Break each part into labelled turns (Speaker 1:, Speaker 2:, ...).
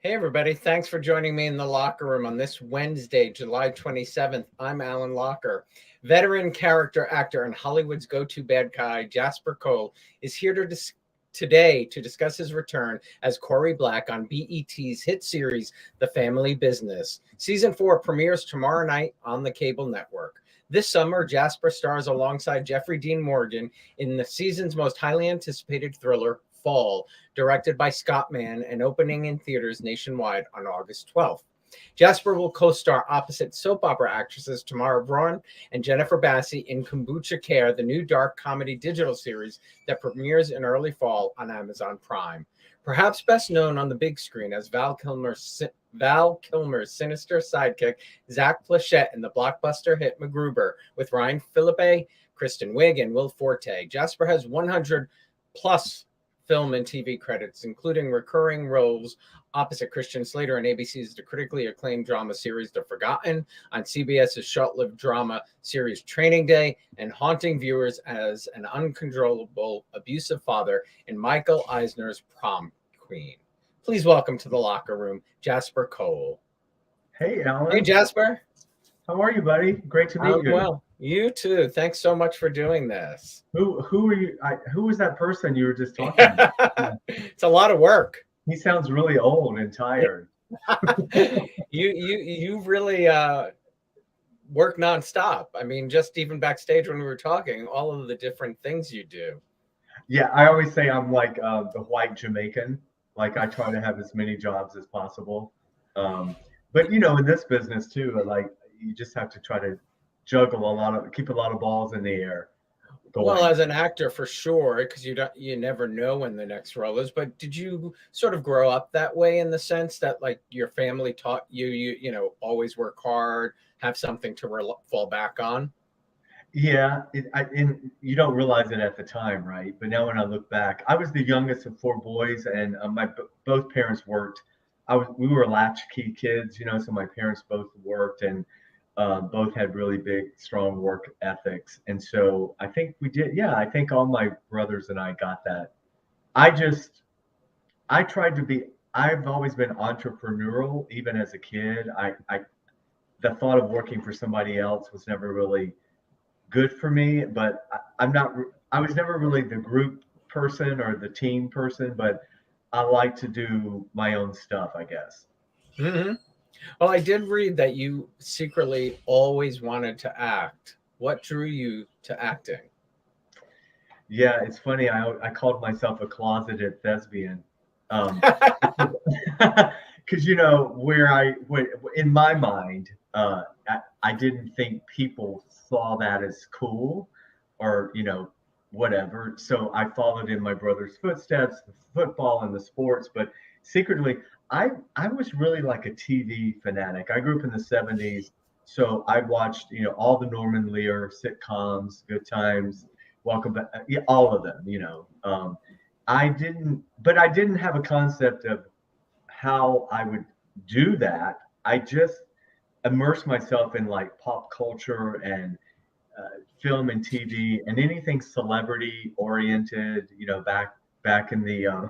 Speaker 1: Hey, everybody. Thanks for joining me in the locker room on this Wednesday, July 27th. I'm Alan Locher. Veteran character actor and Hollywood's go-to bad guy, Jasper Cole, is here today to discuss his return as Cory Black on BET's hit series, The Family Business. Season 4 premieres tomorrow night on the cable network. This summer, Jasper stars alongside Jeffrey Dean Morgan in the season's most highly anticipated thriller, Fall, directed by Scott Mann and opening in theaters nationwide on August 12th. Jasper will co-star opposite soap opera actresses Tamara Braun and Jennifer Bassi in Kombucha Care, the new dark comedy digital series that premieres in early fall on Amazon Prime. Perhaps best known on the big screen as Val Kilmer's sinister sidekick, Zach Pleshette, in the blockbuster hit MacGruber with Ryan Phillippe, Kristin Wiig, and Will Forte. Jasper has 100 plus film and TV credits, including recurring roles opposite Christian Slater in ABC's the critically acclaimed drama series The Forgotten, on CBS's short-lived drama series Training Day, and haunting viewers as an uncontrollable, abusive father in Michael Eisner's Prom Queen. Please welcome to the locker room, Jasper Cole.
Speaker 2: Hey, Alan.
Speaker 1: Hey, Jasper.
Speaker 2: How are you, buddy? Great to meet you.
Speaker 1: Well, you too. Thanks so much for doing this.
Speaker 2: Who are you? Who was that person you were just talking about?
Speaker 1: It's a lot of work.
Speaker 2: He sounds really old and tired.
Speaker 1: You really work nonstop. I mean, just even backstage when we were talking, all of the different things you do.
Speaker 2: Yeah, I always say I'm like the white Jamaican. Like I try to have as many jobs as possible. But in this business too, like you just have to try to juggle keep a lot of balls in the air.
Speaker 1: Well, as an actor, for sure, because you never know when the next role is. But did you sort of grow up that way in the sense that like your family taught you always work hard, have something to fall back on?
Speaker 2: Yeah, and you don't realize it at the time, right? But now when I look back, I was the youngest of four boys, and both parents worked. We were latchkey kids, so my parents both worked, and both had really big, strong work ethics. And so I think we did. Yeah, I think all my brothers and I got that. I tried to be. I've always been entrepreneurial, even as a kid. The thought of working for somebody else was never really good for me, but I was never really the group person or the team person, but I like to do my own stuff, I guess.
Speaker 1: Mm-hmm. Well, I did read that you secretly always wanted to act. What drew you to acting?
Speaker 2: Yeah, it's funny. I called myself a closeted thespian. Because in my mind, I didn't think people saw that as cool, or whatever. So I followed in my brother's footsteps, the football and the sports. But secretly, I was really like a TV fanatic. I grew up in the '70s, so I watched all the Norman Lear sitcoms, Good Times, Welcome Back, yeah, all of them. I didn't have a concept of how I would do that. I just immersed myself in like pop culture and film and TV and anything celebrity oriented. Back in the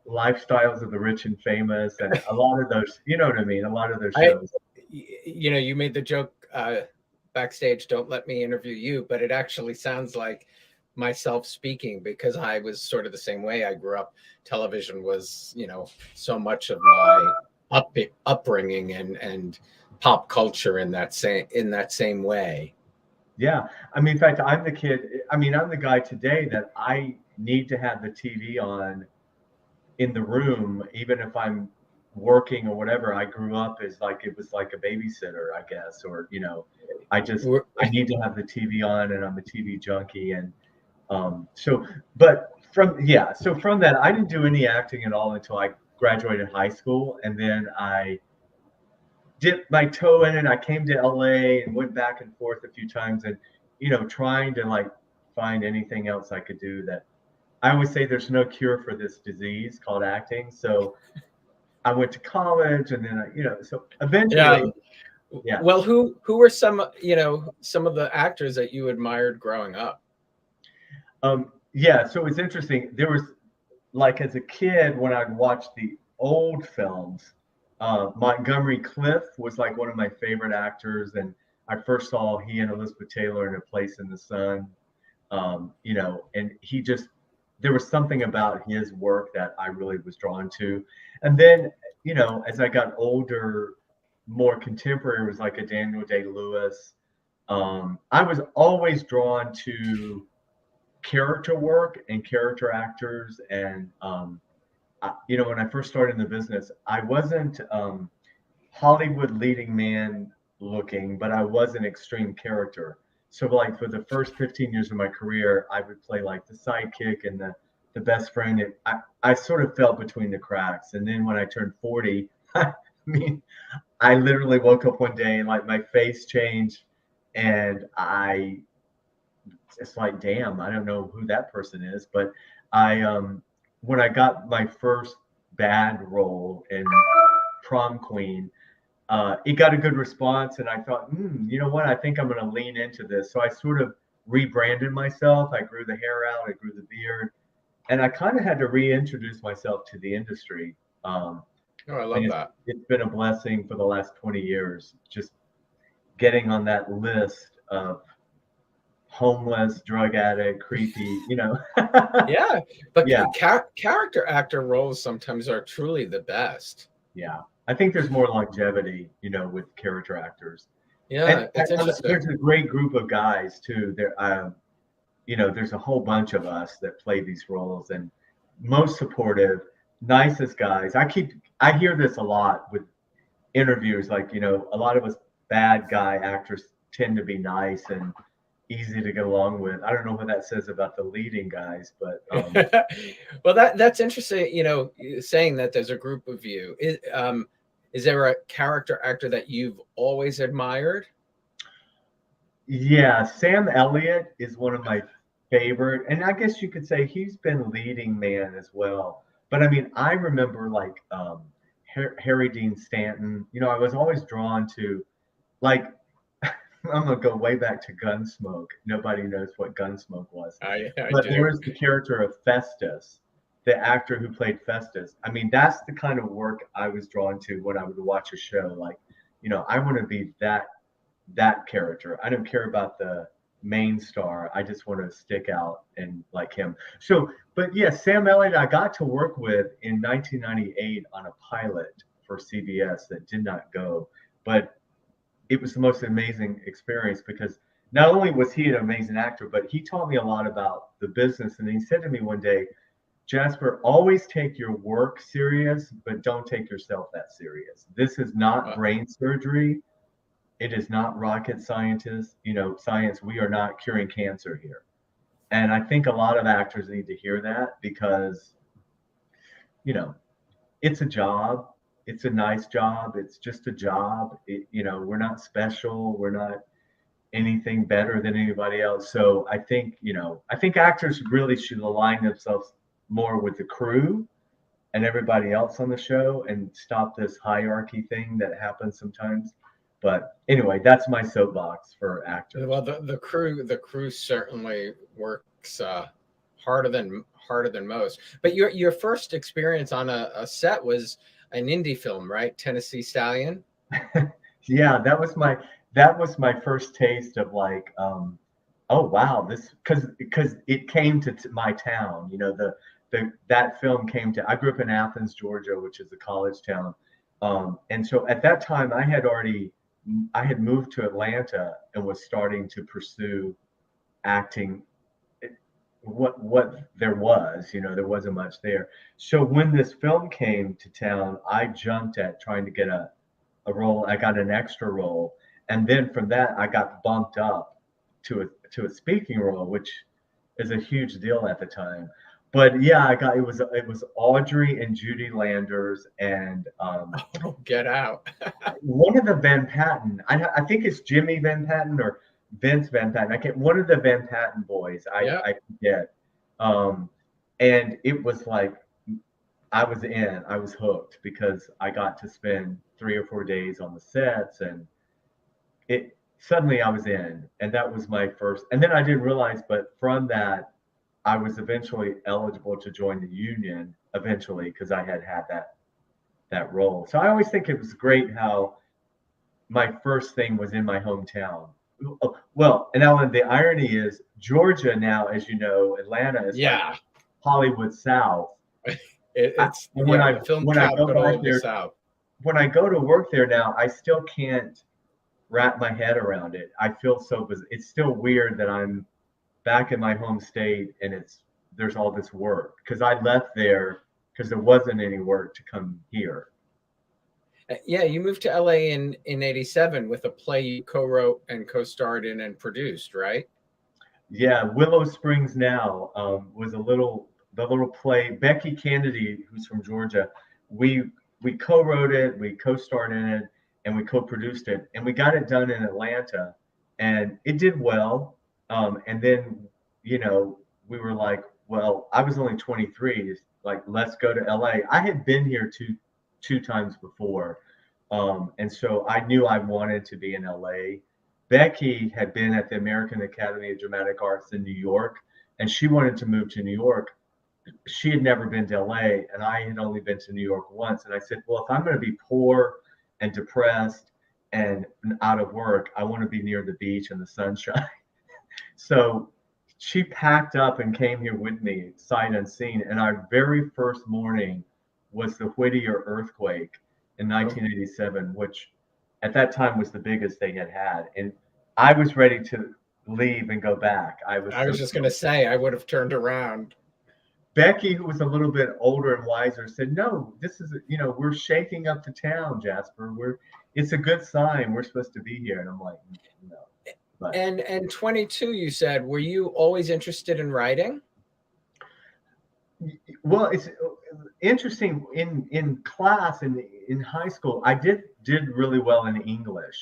Speaker 2: lifestyles of the rich and famous, and a lot of those. You know what I mean? A lot of those shows.
Speaker 1: You made the joke backstage. Don't let me interview you, but it actually sounds like myself speaking, because I was sort of the same way. I grew up, television was so much of my upbringing and pop culture in that same way.
Speaker 2: Yeah, I mean, in fact, I'm the guy today that I need to have the TV on in the room, even if I'm working or whatever. I grew up as like it was like a babysitter, I guess, or I need to have the TV on, and I'm a TV junkie. And so from that, I didn't do any acting at all until I graduated high school, and then I dipped my toe in it. I came to LA and went back and forth a few times, and trying to like find anything else I could do. That I always say there's no cure for this disease called acting. So I went to college, and then so eventually.
Speaker 1: Yeah. Well, who were some of the actors that you admired growing up?
Speaker 2: Yeah, so it's interesting. There was, like, as a kid, when I'd watch the old films, Montgomery Clift was like one of my favorite actors, and I first saw he and Elizabeth Taylor in A Place in the Sun. You know, and there was something about his work that I really was drawn to. And then, you know, as I got older, more contemporary was like a Daniel Day-Lewis. I was always drawn to character work and character actors. And, you know, when I first started in the business, I wasn't Hollywood leading man looking, but I was an extreme character. So like for the first 15 years of my career, I would play like the sidekick and the best friend. And I sort of fell between the cracks. And then when I turned 40, I mean, I literally woke up one day and like my face changed, and it's like, damn, I don't know who that person is. But when I got my first bad role in Prom Queen, it got a good response, and I thought, you know what? I think I'm going to lean into this. So I sort of rebranded myself. I grew the hair out, I grew the beard, and I kind of had to reintroduce myself to the industry.
Speaker 1: Oh, I love that.
Speaker 2: It's been a blessing for the last 20 years, just getting on that list of homeless, drug addict, creepy, you know.
Speaker 1: Yeah, but
Speaker 2: Yeah,
Speaker 1: character actor roles sometimes are truly the best.
Speaker 2: yeah. I think there's more longevity, you know, with character actors.
Speaker 1: Yeah, it's interesting.
Speaker 2: There's a great group of guys too. You know, there's a whole bunch of us that play these roles, and most supportive, nicest guys. I hear this a lot with interviews, like, you know, a lot of us bad guy actors tend to be nice and easy to get along with. I don't know what that says about the leading guys, but
Speaker 1: Well, that's interesting. You know, saying that there's a group of you. Is there a character actor that you've always admired?
Speaker 2: yeah, Sam Elliott is one of my favorite, and I guess you could say he's been leading man as well. But I mean, I remember like Harry Dean Stanton. You know, I was always drawn to like I'm gonna go way back to Gunsmoke. Nobody knows what Gunsmoke was,
Speaker 1: I
Speaker 2: but there
Speaker 1: do.
Speaker 2: was the character of Festus, the actor who played Festus. I mean, that's the kind of work I was drawn to when I would watch a show. Like, you know, I want to be that character. I don't care about the main star. I just want to stick out and like him. So, but yeah, Sam Elliott, I got to work with in 1998 on a pilot for CBS that did not go, but it was the most amazing experience because not only was he an amazing actor, but he taught me a lot about the business. And he said to me one day, Jasper, always take your work serious, but don't take yourself that serious. This is not brain surgery. It is not rocket scientists, you know, science. We are not curing cancer here. And I think a lot of actors need to hear that because, you know, it's a job. It's a nice job. It's just a job. You know, we're not special. We're not anything better than anybody else. So I think, you know, I think actors really should align themselves more with the crew and everybody else on the show and stop this hierarchy thing that happens sometimes. But anyway, that's my soapbox for actors.
Speaker 1: Well, the crew certainly works harder than most. But your first experience on a set was an indie film, right? Tennessee Stallion.
Speaker 2: Yeah, that was my first taste of like, oh wow, this because it came to my town. You know, that film came to. I grew up in Athens, Georgia, which is a college town, and so at that time I had moved to Atlanta and was starting to pursue acting. What there was, you know, there wasn't much there. So when this film came to town, I jumped at trying to get a role. I got an extra role, and then from that, I got bumped up to a speaking role, which is a huge deal at the time. But yeah, it was Audrey and Judy Landers and
Speaker 1: Oh, Get Out.
Speaker 2: one of the Van Patten. I think it's Jimmy Van Patten or Vince Van Patten. I can't. One of the Van Patten boys.
Speaker 1: Yeah.
Speaker 2: I forget. Um, and it was like I was in. I was hooked because I got to spend 3 or 4 days on the sets, and it suddenly I was in, and that was my first. And then I didn't realize, but from that, I was eventually eligible to join the union eventually because I had that that role. So I always think it was great how my first thing was in my hometown. Well, and Alan, the irony is Georgia now, as you know, Atlanta is like
Speaker 1: Yeah,
Speaker 2: Hollywood South.
Speaker 1: it's
Speaker 2: And
Speaker 1: the film
Speaker 2: when I go
Speaker 1: capital
Speaker 2: back
Speaker 1: of the
Speaker 2: there,
Speaker 1: South.
Speaker 2: when I go to work there now, I still can't wrap my head around it. I feel so it's still weird that I'm back in my home state and there's all this work because I left there because there wasn't any work to come here.
Speaker 1: Yeah, you moved to LA in '87 with a play you co-wrote and co-starred in and produced, right?
Speaker 2: Yeah, Willow Springs Now was the little play. Becky Kennedy, who's from Georgia, we we co-wrote it, we co-starred in it, and we co-produced it, and we got it done in Atlanta, and it did well. And then we were like, well, I was only 23, like let's go to LA. I had been here two times before, and so I knew I wanted to be in LA. Becky had been at the American Academy of Dramatic Arts in New York, and she wanted to move to New York. She had never been to LA, and I had only been to New York once. And I said, well, if I'm going to be poor and depressed and out of work, I want to be near the beach and the sunshine. So she packed up and came here with me, sight unseen. And our very first morning was the Whittier earthquake in 1987, which at that time was the biggest they had had. And I was ready to leave and go back.
Speaker 1: I was just going to say, I would have turned around.
Speaker 2: Becky, who was a little bit older and wiser, said, no, this is, we're shaking up the town, Jasper. It's a good sign. We're supposed to be here. And I'm like, no. But,
Speaker 1: and 22, you said, were you always interested in writing?
Speaker 2: Well, it's interesting. In class in high school, I did really well in English.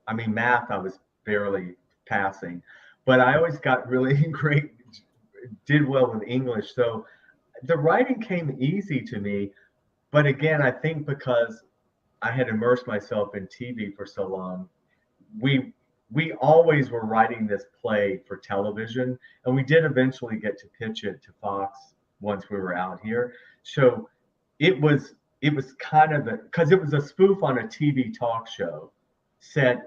Speaker 2: I mean, math, I was barely passing, but I always got really great, did well with English. So the writing came easy to me. But again, I think because I had immersed myself in TV for so long, we always were writing this play for television, and we did eventually get to pitch it to Fox once we were out here. So it was kind of because it was a spoof on a TV talk show set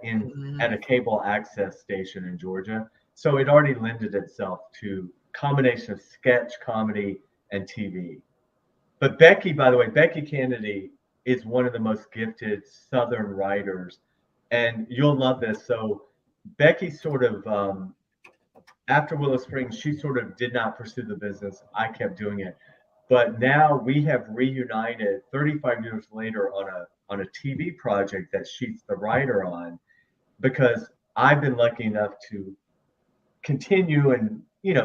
Speaker 2: at a cable access station in Georgia. So it already lended itself to combination of sketch, comedy, and TV. But Becky, by the way, Becky Kennedy is one of the most gifted Southern writers, and you'll love this. So Becky sort of after Willow Springs, she sort of did not pursue the business. I kept doing it, but now we have reunited 35 years later on a TV project that she's the writer on, because I've been lucky enough to continue and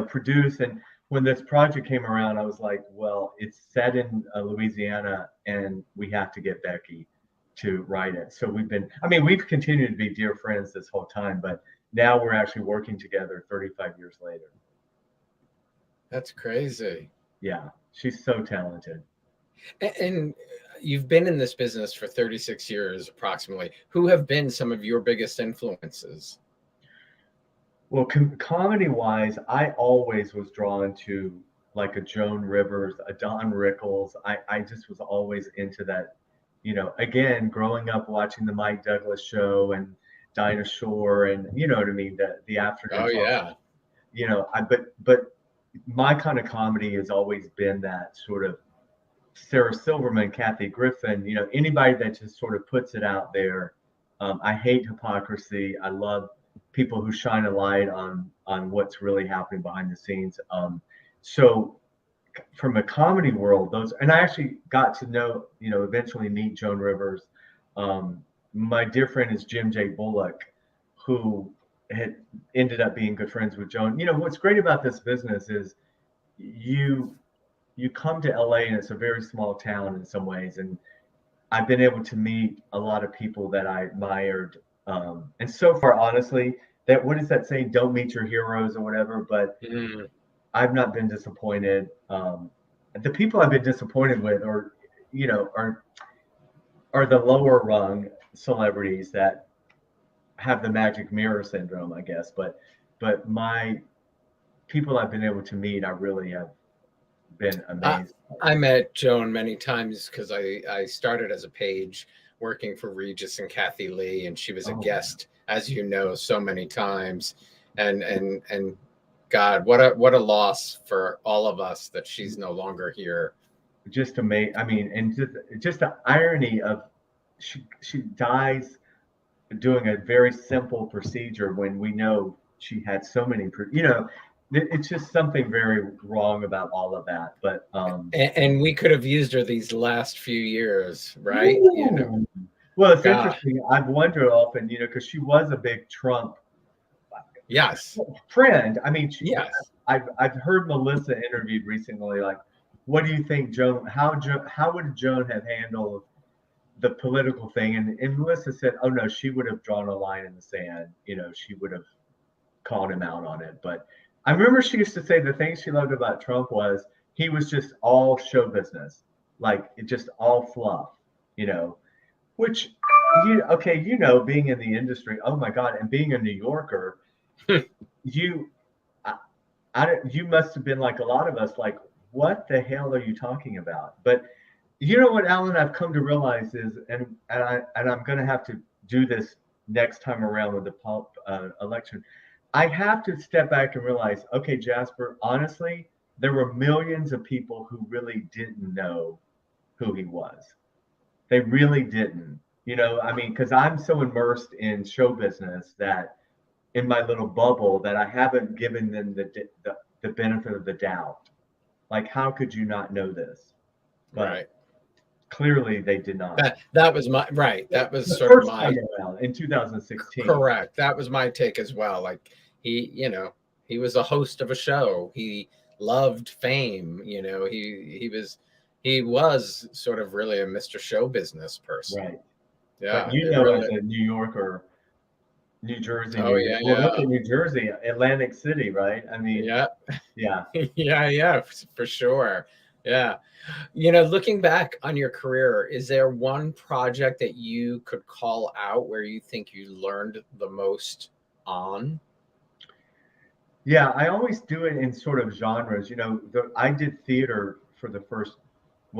Speaker 2: produce. And when this project came around, I was like, well, it's set in Louisiana, and we have to get Becky to write it. So we've continued to be dear friends this whole time, but now we're actually working together 35 years later.
Speaker 1: That's crazy.
Speaker 2: Yeah, she's so talented.
Speaker 1: And you've been in this business for 36 years approximately. Who have been some of your biggest influences?
Speaker 2: Well, comedy wise, I always was drawn to like a Joan Rivers, a Don Rickles. I just was always into that. Again, growing up watching the Mike Douglas show and Dinah Shore, and you know what I mean, the afternoon.
Speaker 1: Oh yeah.
Speaker 2: But my kind of comedy has always been that sort of Sarah Silverman, Kathy Griffin. Anybody that just sort of puts it out there. I hate hypocrisy. I love people who shine a light on what's really happening behind the scenes. So from a comedy world, and I actually got to know, eventually meet Joan Rivers. My dear friend is Jim J. Bullock, who had ended up being good friends with Joan. What's great about this business is you come to LA, and it's a very small town in some ways, and I've been able to meet a lot of people that I admired. And so far, honestly, what is that saying? Don't meet your heroes or whatever, but I've not been disappointed. The people I've been disappointed with are the lower rung celebrities that have the magic mirror syndrome, I guess. But my people I've been able to meet, I really have been amazing.
Speaker 1: I met Joan many times because I started as a page working for Regis and Kathy Lee, and she was a guest, as you know, so many times. And God, what a loss for all of us that she's no longer here.
Speaker 2: Just amazing. I mean, and just the irony of she dies doing a very simple procedure when we know she had so many, it's just something very wrong about all of that. But
Speaker 1: and we could have used her these last few years, right?
Speaker 2: Well, it's interesting. I've wondered often, because she was a big Trump friend. I mean, I've heard Melissa interviewed recently, like, what do you think Joan, how would Joan have handled the political thing? And Melissa said, oh no, she would have drawn a line in the sand. She would have called him out on it. But I remember she used to say the thing she loved about Trump was he was just all show business, like it just all fluff, which being in the industry, oh my God, and being a New Yorker, you must have been like a lot of us, like, what the hell are you talking about? But you know what, Alan, I've come to realize is, and I'm going to have to do this next time around with the election. I have to step back and realize, okay, Jasper, honestly, there were millions of people who really didn't know who he was. They really didn't, I mean, because I'm so immersed in show business that in my little bubble that I haven't given them the benefit of the doubt. Like, how could you not know this? But
Speaker 1: right.
Speaker 2: Clearly they did not.
Speaker 1: That was my right. That was
Speaker 2: the
Speaker 1: sort
Speaker 2: first
Speaker 1: of my
Speaker 2: time around in 2016.
Speaker 1: Correct. That was my take as well. Like he was a host of a show. He loved fame. He was sort of really a Mr. Show Business person.
Speaker 2: Right.
Speaker 1: Yeah.
Speaker 2: But really, as a New Yorker, New Jersey. Look at New Jersey, Atlantic City, right? I mean,
Speaker 1: yeah.
Speaker 2: Yeah,
Speaker 1: for sure. Yeah. Looking back on your career, is there one project that you could call out where you think you learned the most on?
Speaker 2: Yeah, I always do it in sort of genres. I did theater for the first,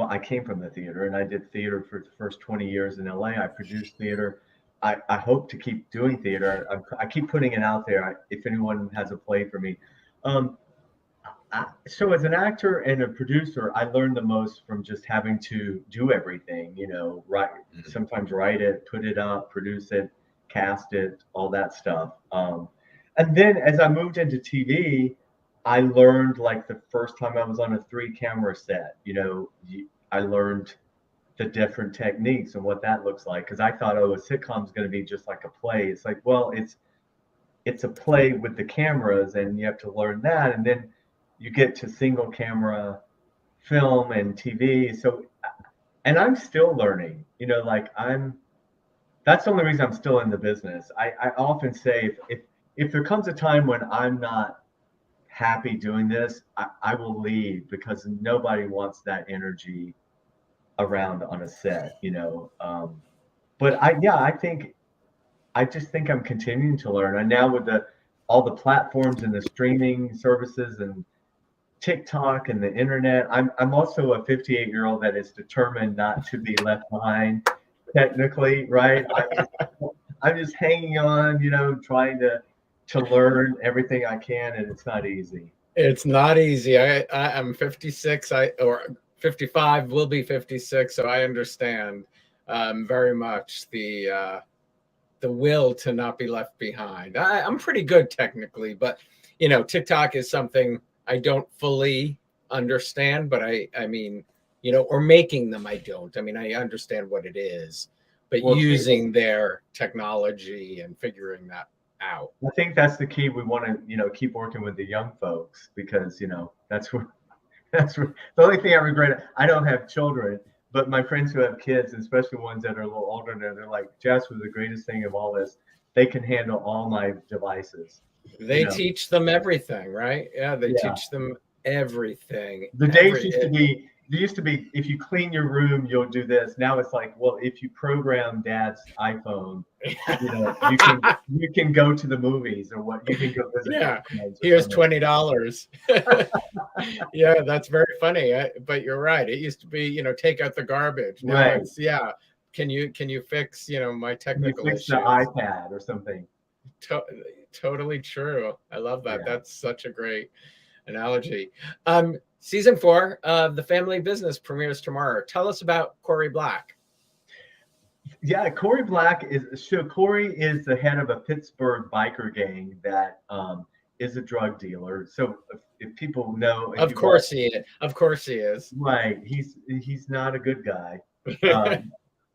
Speaker 2: I came from the theater, and I did theater for the first 20 years in LA. I produced theater. I hope to keep doing theater. I keep putting it out there. If anyone has a play for me. So as an actor and a producer, I learned the most from just having to do everything, sometimes write it, put it up, produce it, cast it, all that stuff. And then as I moved into TV, I learned, like, the first time I was on a 3-camera set, I learned the different techniques and what that looks like. Because I thought, a sitcom's going to be just like a play. It's like, well, it's a play with the cameras, and you have to learn that. And then you get to single camera film and TV. So, and I'm still learning, that's the only reason I'm still in the business. I often say, if there comes a time when I'm not happy doing this, I will leave, because nobody wants that energy around on a set, but I just think I'm continuing to learn. And now with all the platforms and the streaming services and TikTok and the internet, I'm also a 58-year-old that is determined not to be left behind technically, right? I'm just hanging on, trying to learn everything I can, and it's not easy.
Speaker 1: It's not easy. I'm 56, or 55, will be 56, so I understand very much the will to not be left behind. I'm pretty good technically, but TikTok is something I don't fully understand, but I mean, or making them, I don't. I mean, I understand what it is, but using their technology and figuring that out.
Speaker 2: I think that's the key. We want to, keep working with the young folks, because, that's where the only thing I regret. I don't have children, but my friends who have kids, especially ones that are a little older, they're like, Jasper, the greatest thing of all this, they can handle all my devices.
Speaker 1: They teach them everything, right? Yeah, they teach them everything.
Speaker 2: The days used to be, there used to be, if you clean your room, you'll do this. Now it's like, well, if you program dad's iPhone, you can go to the movies or what, you can go visit
Speaker 1: Yeah,
Speaker 2: friends or
Speaker 1: here's
Speaker 2: something.
Speaker 1: $20. Yeah, that's very funny. But you're right. It used to be, take out the garbage. Now
Speaker 2: Right.
Speaker 1: it's Can you fix my
Speaker 2: Can you
Speaker 1: technical
Speaker 2: fix
Speaker 1: issues?
Speaker 2: the iPad or something?
Speaker 1: Totally true. I love that.
Speaker 2: Yeah.
Speaker 1: That's such a great analogy. Season 4 of The Family Business premieres tomorrow. Tell us about Cory Black.
Speaker 2: Yeah, Cory Black Cory is the head of a Pittsburgh biker gang that is a drug dealer. So if people know,
Speaker 1: Of course he is.
Speaker 2: Right, he's not a good guy.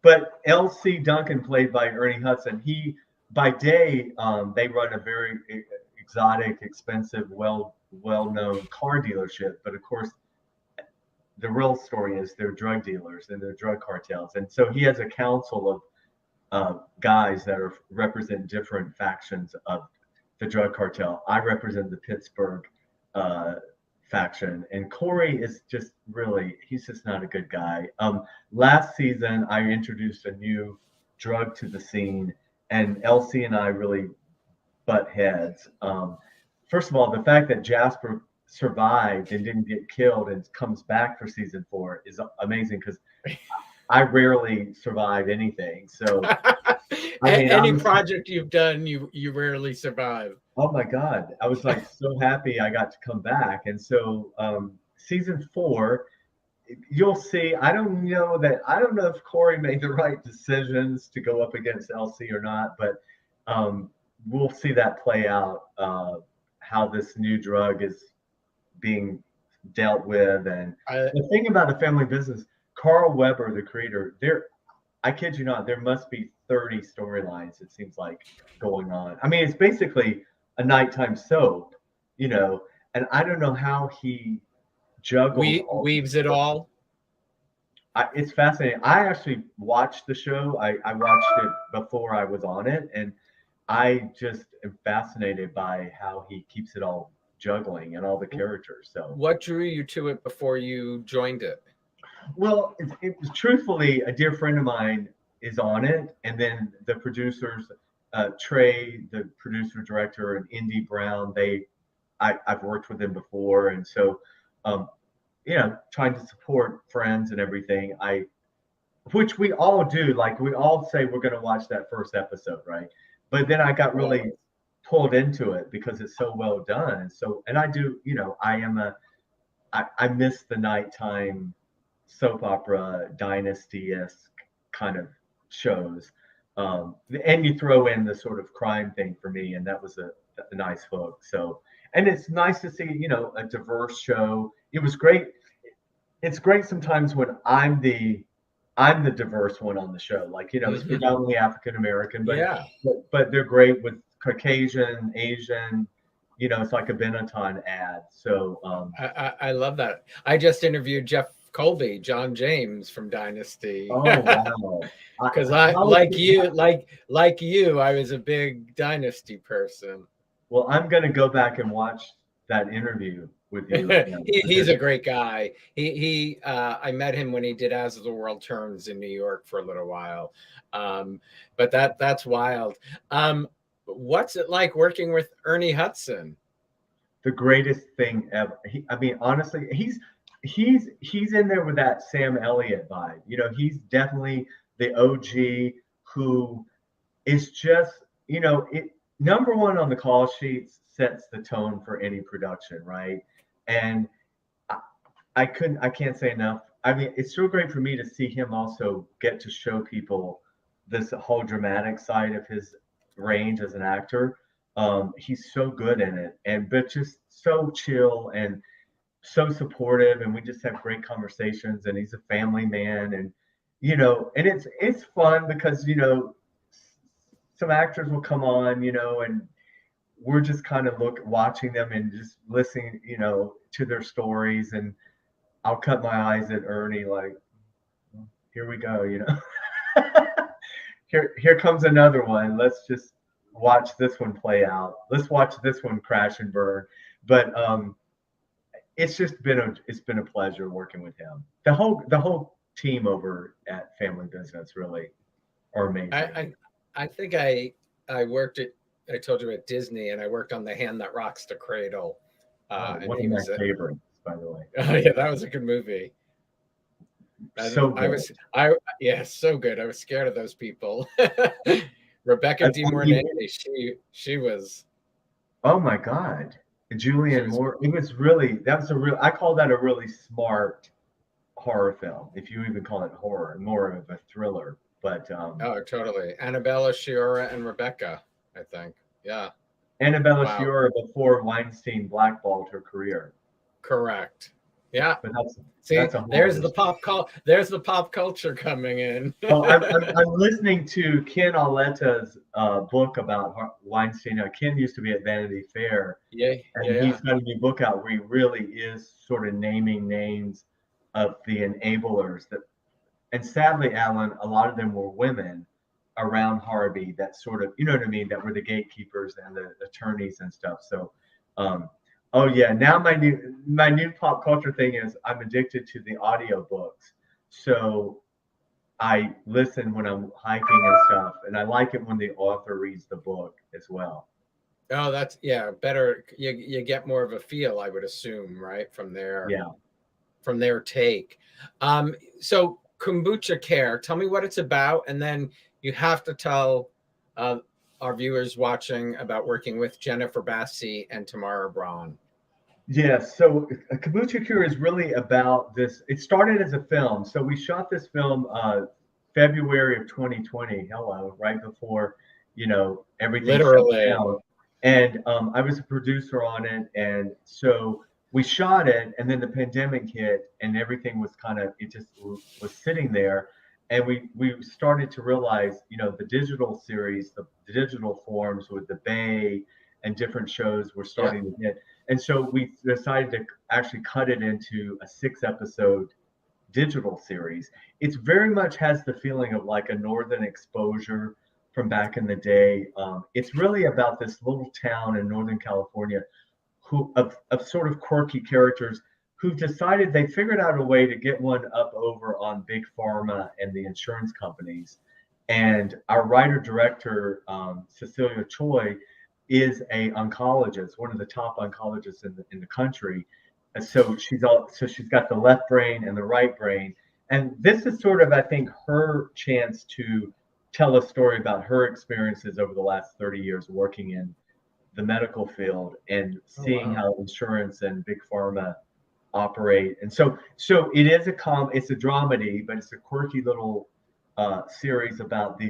Speaker 2: But L.C. Duncan, played by Ernie Hudson, by day they run a very exotic, expensive, well-known car dealership. But of course, the real story is they're drug dealers and they're drug cartels. And so he has a council of guys that represent different factions of the drug cartel. I represent the Pittsburgh faction, and Cory is just he's just not a good guy. Last season, I introduced a new drug to the scene, and LC and I really butt heads. First of all, the fact that Jasper survived and didn't get killed and comes back for season 4 is amazing, because I rarely survive anything. So
Speaker 1: any project you've done, you rarely survive.
Speaker 2: Oh my God. I was like so happy I got to come back. And so season 4, you'll see, I don't know if Cory made the right decisions to go up against LC or not, but we'll see that play out, how this new drug is being dealt with. And the thing about The Family Business, Carl Weber, the creator, I kid you not, there must be 30 storylines, it seems like, going on. I mean, it's basically a nighttime soap, and I don't know how he juggles
Speaker 1: weaves it all.
Speaker 2: It's fascinating. I actually watched the show. I watched it before I was on it, and I just am fascinated by how he keeps it all juggling and all the characters. So,
Speaker 1: what drew you to it before you joined it?
Speaker 2: Well, it was truthfully, a dear friend of mine is on it, and then the producers, Trey, the producer director, and Indy Brown, I've worked with them before, and so trying to support friends and everything, which we all do, like we all say we're going to watch that first episode, right? But then I got really pulled into it because it's so well done, and I do, I miss the nighttime soap opera dynasty-esque kind of shows, and you throw in the sort of crime thing for me, and that was a nice hook. So, and it's nice to see a diverse show. It was great. It's great sometimes when I'm the diverse one on the show, like it's predominantly African American, but they're great with Caucasian, Asian. It's like a Benetton ad. So
Speaker 1: I love that. I just interviewed Jeff Colby, John James from Dynasty.
Speaker 2: Oh wow!
Speaker 1: Because I like you, I was a big Dynasty person.
Speaker 2: Well, I'm going to go back and watch that interview with you.
Speaker 1: He's a great guy. I met him when he did As the World Turns in New York for a little while. But that's wild. What's it like working with Ernie Hudson?
Speaker 2: The greatest thing ever. Honestly, he's in there with that Sam Elliott vibe. He's definitely the OG who is just, number one on the call sheets, sets the tone for any production, right? And I can't say enough. It's so great for me to see him also get to show people this whole dramatic side of his range as an actor. He's so good in it, but just so chill and so supportive, and we just have great conversations, and he's a family man, and and it's fun because some actors will come on, and we're just kind of watching them and just listening, to their stories, and I'll cut my eyes at Ernie like, here we go, here comes another one. Let's just watch this one play out. Let's watch this one crash and burn. But it's just been a pleasure working with him. The whole team over at Family Business really are amazing.
Speaker 1: I think I worked at, I told you, at Disney, and I worked on The Hand That Rocks the Cradle. And
Speaker 2: One
Speaker 1: he
Speaker 2: of my
Speaker 1: was
Speaker 2: favorites, by the way.
Speaker 1: oh yeah, that was a good movie.
Speaker 2: So
Speaker 1: I
Speaker 2: good.
Speaker 1: was yeah, so good. I was scared of those people. Rebecca
Speaker 2: I
Speaker 1: De
Speaker 2: thought
Speaker 1: Mornay, she was.
Speaker 2: oh my God.
Speaker 1: She
Speaker 2: Julianne
Speaker 1: was.
Speaker 2: Moore. It was really, that was a real, I call that a really smart horror film, if you even call it horror, more of a thriller. But
Speaker 1: Oh, totally. Annabella Sciorra and Rebecca, I think. Yeah.
Speaker 2: Annabella
Speaker 1: Wow.
Speaker 2: Sciorra before Weinstein blackballed her career.
Speaker 1: Correct. Yeah.
Speaker 2: But
Speaker 1: See,
Speaker 2: that's a whole
Speaker 1: there's
Speaker 2: other
Speaker 1: the
Speaker 2: story.
Speaker 1: there's the pop culture coming in.
Speaker 2: Well, I'm listening to Ken Auleta's book about Weinstein. Ken used to be at Vanity Fair,
Speaker 1: Yeah,
Speaker 2: and
Speaker 1: yeah,
Speaker 2: he's got a new book out where he really is sort of naming names of the enablers that, and sadly, Alan, a lot of them were women around Harvey that sort of, you know what I mean, that were the gatekeepers and the attorneys and stuff. So, um, oh yeah, now my new pop culture thing is I'm addicted to the audio books. So I listen when I'm hiking and stuff, and I like it when the author reads the book as well.
Speaker 1: Oh, that's, yeah, better. You get more of a feel, I would assume, right,
Speaker 2: Yeah.
Speaker 1: from their take. So Kombucha Care, tell me what it's about, and then you have to tell uh, our viewers watching about working with Jennifer Bassi and Tamara Braun.
Speaker 2: Yes, so Kabuki Cure is really about this. It started as a film. So we shot this film February of 2020. Hello, right before, everything shut
Speaker 1: Literally.
Speaker 2: down. And I was a producer on it. And so we shot it, and then the pandemic hit, and everything was it just was sitting there. And we started to realize, the digital series, the digital forms with the Bay and different shows were
Speaker 1: Yeah.
Speaker 2: starting to hit. And so we decided to actually cut it into a 6-episode digital series. It's very much has the feeling of like a Northern Exposure from back in the day. It's really about this little town in Northern California of sort of quirky characters who've decided they figured out a way to get one up over on big pharma and the insurance companies. And our writer director, Cecilia Choi, is a oncologist, one of the top oncologists in the country. And so she's got the left brain and the right brain. And this is sort of, I think, her chance to tell a story about her experiences over the last 30 years working in the medical field and
Speaker 1: Oh,
Speaker 2: seeing
Speaker 1: wow.
Speaker 2: how insurance and big pharma operate. And so it is it's a dramedy, but it's a quirky little series about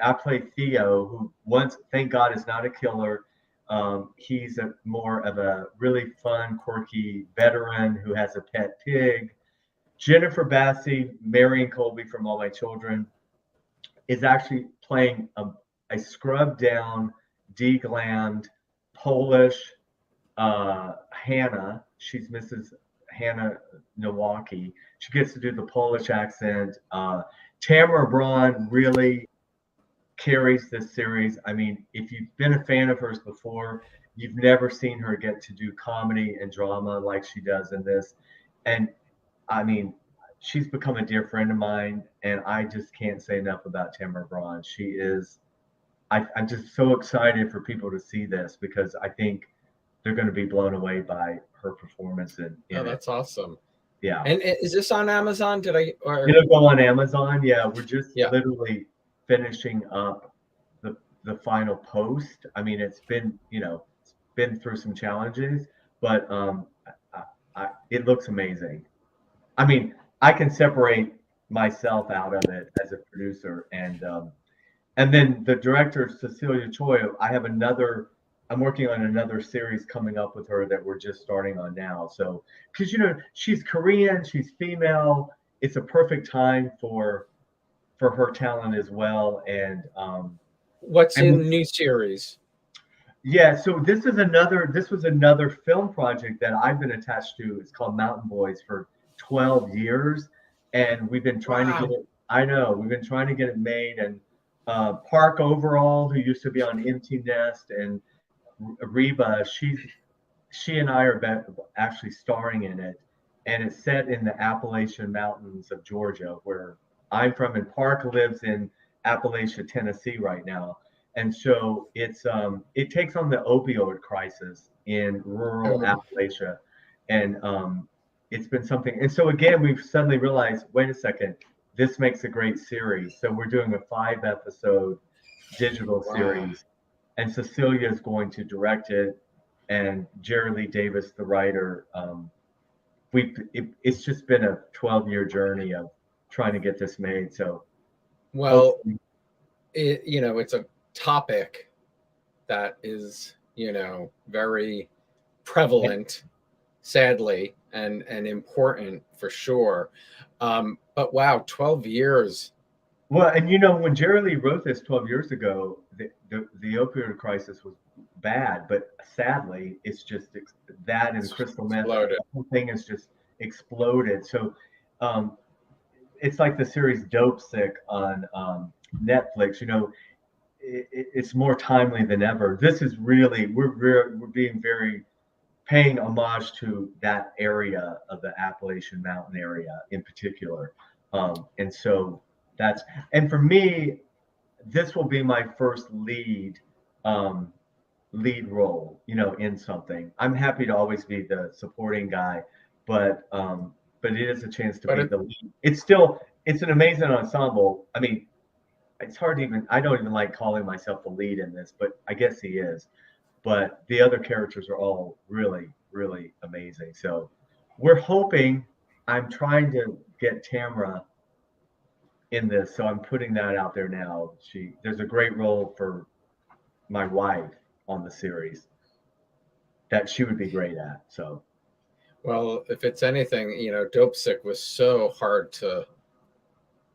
Speaker 2: I play Theo, who once, thank God, is not a killer. He's more of a really fun, quirky veteran who has a pet pig. Jennifer Bassi, Marion Colby from All My Children, is actually playing a scrubbed down, deglammed Polish Hannah. She's Mrs. Hannah Nowacki. She gets to do the Polish accent. Tamara Braun really carries this series. I mean, if you've been a fan of hers before, you've never seen her get to do comedy and drama like she does in this. And I mean, she's become a dear friend of mine, and I just can't say enough about Tamara Braun. She is. I'm just so excited for people to see this because I think they're going to be blown away by her performance in
Speaker 1: Oh,
Speaker 2: it.
Speaker 1: that's awesome.
Speaker 2: Yeah.
Speaker 1: And is this on Amazon?
Speaker 2: It'll go on Amazon. Yeah, we're just
Speaker 1: Yeah.
Speaker 2: literally finishing up the final post. I mean, it's been through some challenges, but it looks amazing. I mean, I can separate myself out of it as a producer, and then the director Cecilia Choi. I'm working on another series coming up with her that we're just starting on now. So, because she's Korean, she's female, it's a perfect time for her talent as well. And
Speaker 1: What's
Speaker 2: and
Speaker 1: in new series?
Speaker 2: yeah, so this was another film project that I've been attached to. It's called Mountain Boys for 12 years, and we've been trying to get
Speaker 1: Wow.
Speaker 2: it. I know we've been trying to get it made, and Park Overall, who used to be on Empty Nest, and Reba, she and I are actually starring in it, and it's set in the Appalachian Mountains of Georgia, where I'm from, and Park lives in Appalachia, Tennessee right now. And so it takes on the opioid crisis in rural
Speaker 1: Oh,
Speaker 2: Appalachia, and it's been something. And so again, we've suddenly realized, wait a second, this makes a great series. So we're doing a 5-episode digital
Speaker 1: wow.
Speaker 2: series, and Cecilia is going to direct it, and Jerry Lee Davis, the writer. It's just been a 12-year journey of trying to get this made. So
Speaker 1: Well,
Speaker 2: hopefully,
Speaker 1: it's a topic that is, very prevalent, sadly, and important for sure. But wow, 12 years.
Speaker 2: well, and when Jerry Lee wrote this 12 years ago, the opioid crisis was bad, but sadly, it's just that and
Speaker 1: It's
Speaker 2: crystal meth, the
Speaker 1: exploded.
Speaker 2: whole thing has just exploded. So um, it's like the series Dope Sick on Netflix. It's more timely than ever. This is really we're being very paying homage to that area of the Appalachian Mountain area in particular, and so that's and for me, this will be my first um, lead role, in something. I'm happy to always be the supporting guy, but it is a chance to
Speaker 1: But
Speaker 2: be
Speaker 1: it,
Speaker 2: the lead. It's an amazing ensemble. I mean, it's hard to even I don't even like calling myself the lead in this, but I guess he is. But the other characters are all really, really amazing. So we're hoping. I'm trying to get Tamra in this, so I'm putting that out there now. There's a great role for my wife on the series that she would be great at. So
Speaker 1: well, if it's anything, Dope Sick was so hard to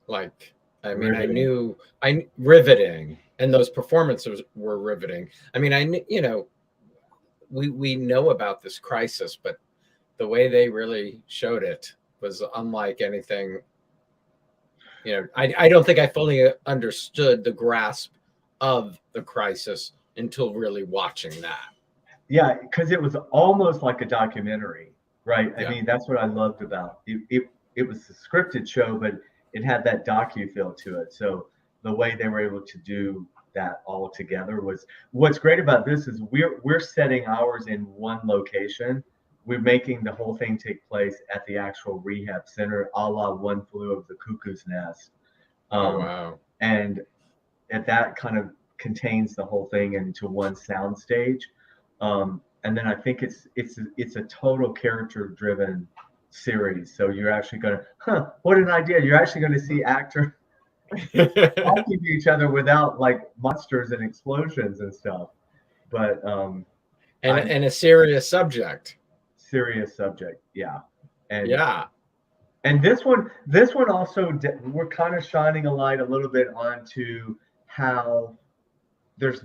Speaker 1: like. I mean,
Speaker 2: riveting.
Speaker 1: I riveting, and those performances were riveting. I mean, we know about this crisis, but the way they really showed it was unlike anything. I don't think I fully understood the grasp of the crisis until really watching that.
Speaker 2: Yeah, because it was almost like a documentary, right? I
Speaker 1: Yeah.
Speaker 2: mean, that's what I loved about it. It was a scripted show, but it had that docu feel to it. So the way they were able to do that all together was what's great about this is we're setting ours in one location. We're making the whole thing take place at the actual rehab center, a la One Flew Over the Cuckoo's Nest.
Speaker 1: Oh
Speaker 2: Um,
Speaker 1: wow.
Speaker 2: and that kind of contains the whole thing into one sound stage. And then I think it's a total character driven series. So you're actually going to, what an idea! You're actually going to see actors talking to each other without like monsters and explosions and stuff. But I'm
Speaker 1: and a serious subject.
Speaker 2: serious subject, yeah. And
Speaker 1: Yeah.
Speaker 2: this one also we're kind of shining a light a little bit onto how there's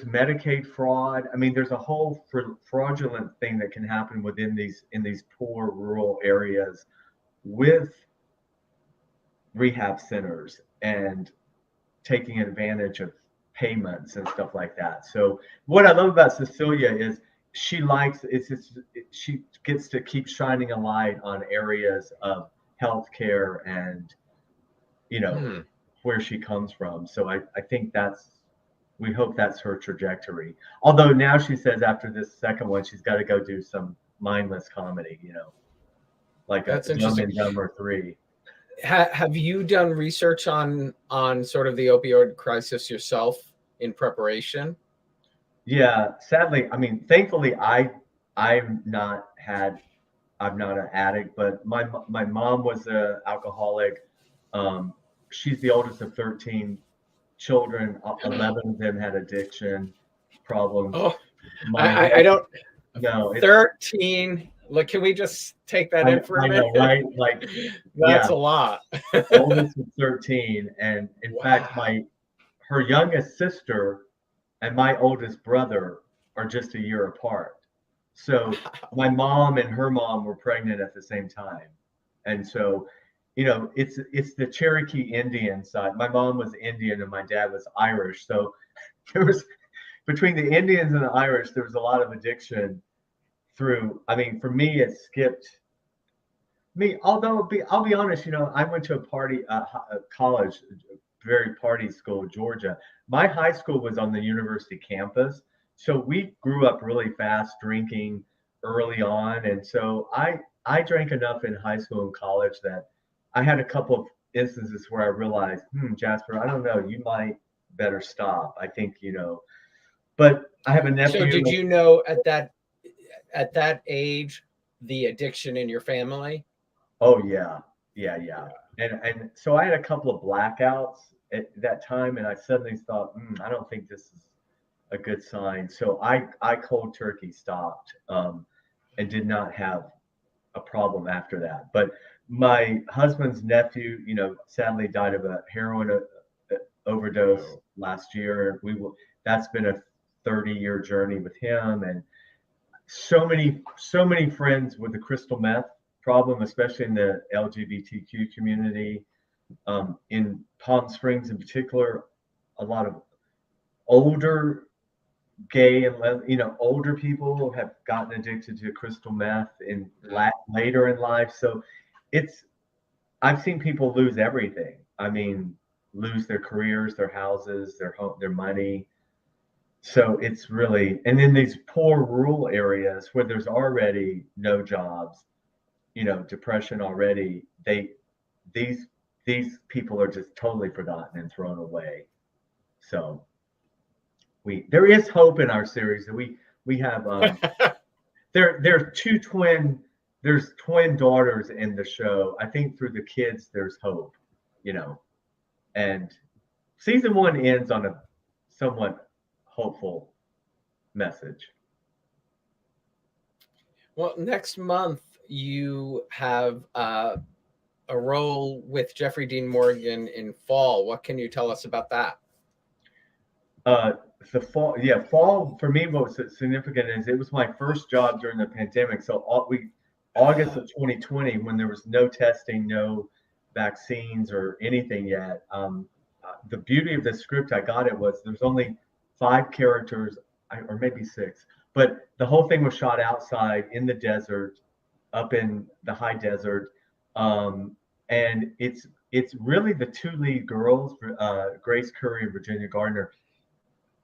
Speaker 2: Medicaid fraud. I mean, there's a whole fraudulent thing that can happen within these poor rural areas with rehab centers and taking advantage of payments and stuff like that. So what I love about Cecilia is she gets to keep shining a light on areas of healthcare and you know
Speaker 1: Hmm.
Speaker 2: where she comes from. So I think we hope that's her trajectory. Although now she says after this second one, she's got to go do some mindless comedy, like a
Speaker 1: That's
Speaker 2: Dumb
Speaker 1: interesting.
Speaker 2: and Dumber 3.
Speaker 1: Have you done research on sort of the opioid crisis yourself in preparation?
Speaker 2: Yeah, sadly, I mean, thankfully, I've not had, I'm not an addict, but my mom was a alcoholic. Um, she's the oldest of 13 children. 11 of them had addiction problems.
Speaker 1: Oh,
Speaker 2: My
Speaker 1: I don't.
Speaker 2: no, it's
Speaker 1: 13. Look, can we just take that in for a
Speaker 2: I know,
Speaker 1: minute?
Speaker 2: right? Like,
Speaker 1: That's
Speaker 2: yeah,
Speaker 1: a lot.
Speaker 2: oldest is 13, and in fact,
Speaker 1: Wow.
Speaker 2: her youngest sister and my oldest brother are just a year apart. So my mom and her mom were pregnant at the same time, and so it's the Cherokee Indian side. My mom was Indian and my dad was Irish, so there was between the Indians and the Irish, there was a lot of addiction through. I mean, for me, it skipped me. Although I'll be honest, I went to a party, a college, very party school, Georgia. My high school was on the university campus, so we grew up really fast drinking early on, and so I drank enough in high school and college that I had a couple of instances where I realized, Jasper, I don't know, you might better stop. I think but I have a
Speaker 1: So
Speaker 2: nephew.
Speaker 1: did you know at that age the addiction in your family?
Speaker 2: Oh yeah. And so I had a couple of blackouts at that time, and I suddenly thought, I don't think this is a good sign. So I cold turkey stopped, and did not have a problem after that. But my husband's nephew, sadly died of a heroin overdose last year. That's been a 30-year journey with him, and so many friends with the crystal meth problem, especially in the LGBTQ community. In Palm Springs, in particular, a lot of older gay and older people have gotten addicted to crystal meth in later in life. So I've seen people lose everything. I mean, lose their careers, their houses, their home, their money. So it's really, and in these poor rural areas where there's already no jobs, depression already, these these people are just totally forgotten and thrown away. So there is hope in our series. We have there are there's twin daughters in the show. I think through the kids there's hope, and season 1 ends on a somewhat hopeful message.
Speaker 1: Well, next month you have a role with Jeffrey Dean Morgan in Fall. What can you tell us about that?
Speaker 2: The fall for me, what was significant is it was my first job during the pandemic. So August of 2020, when there was no testing, no vaccines or anything yet. The beauty of the script, I got it, was there's only 5 characters, or maybe 6, but the whole thing was shot outside in the desert, up in the high desert, and it's really the 2 lead girls, Grace Curry and Virginia Gardner.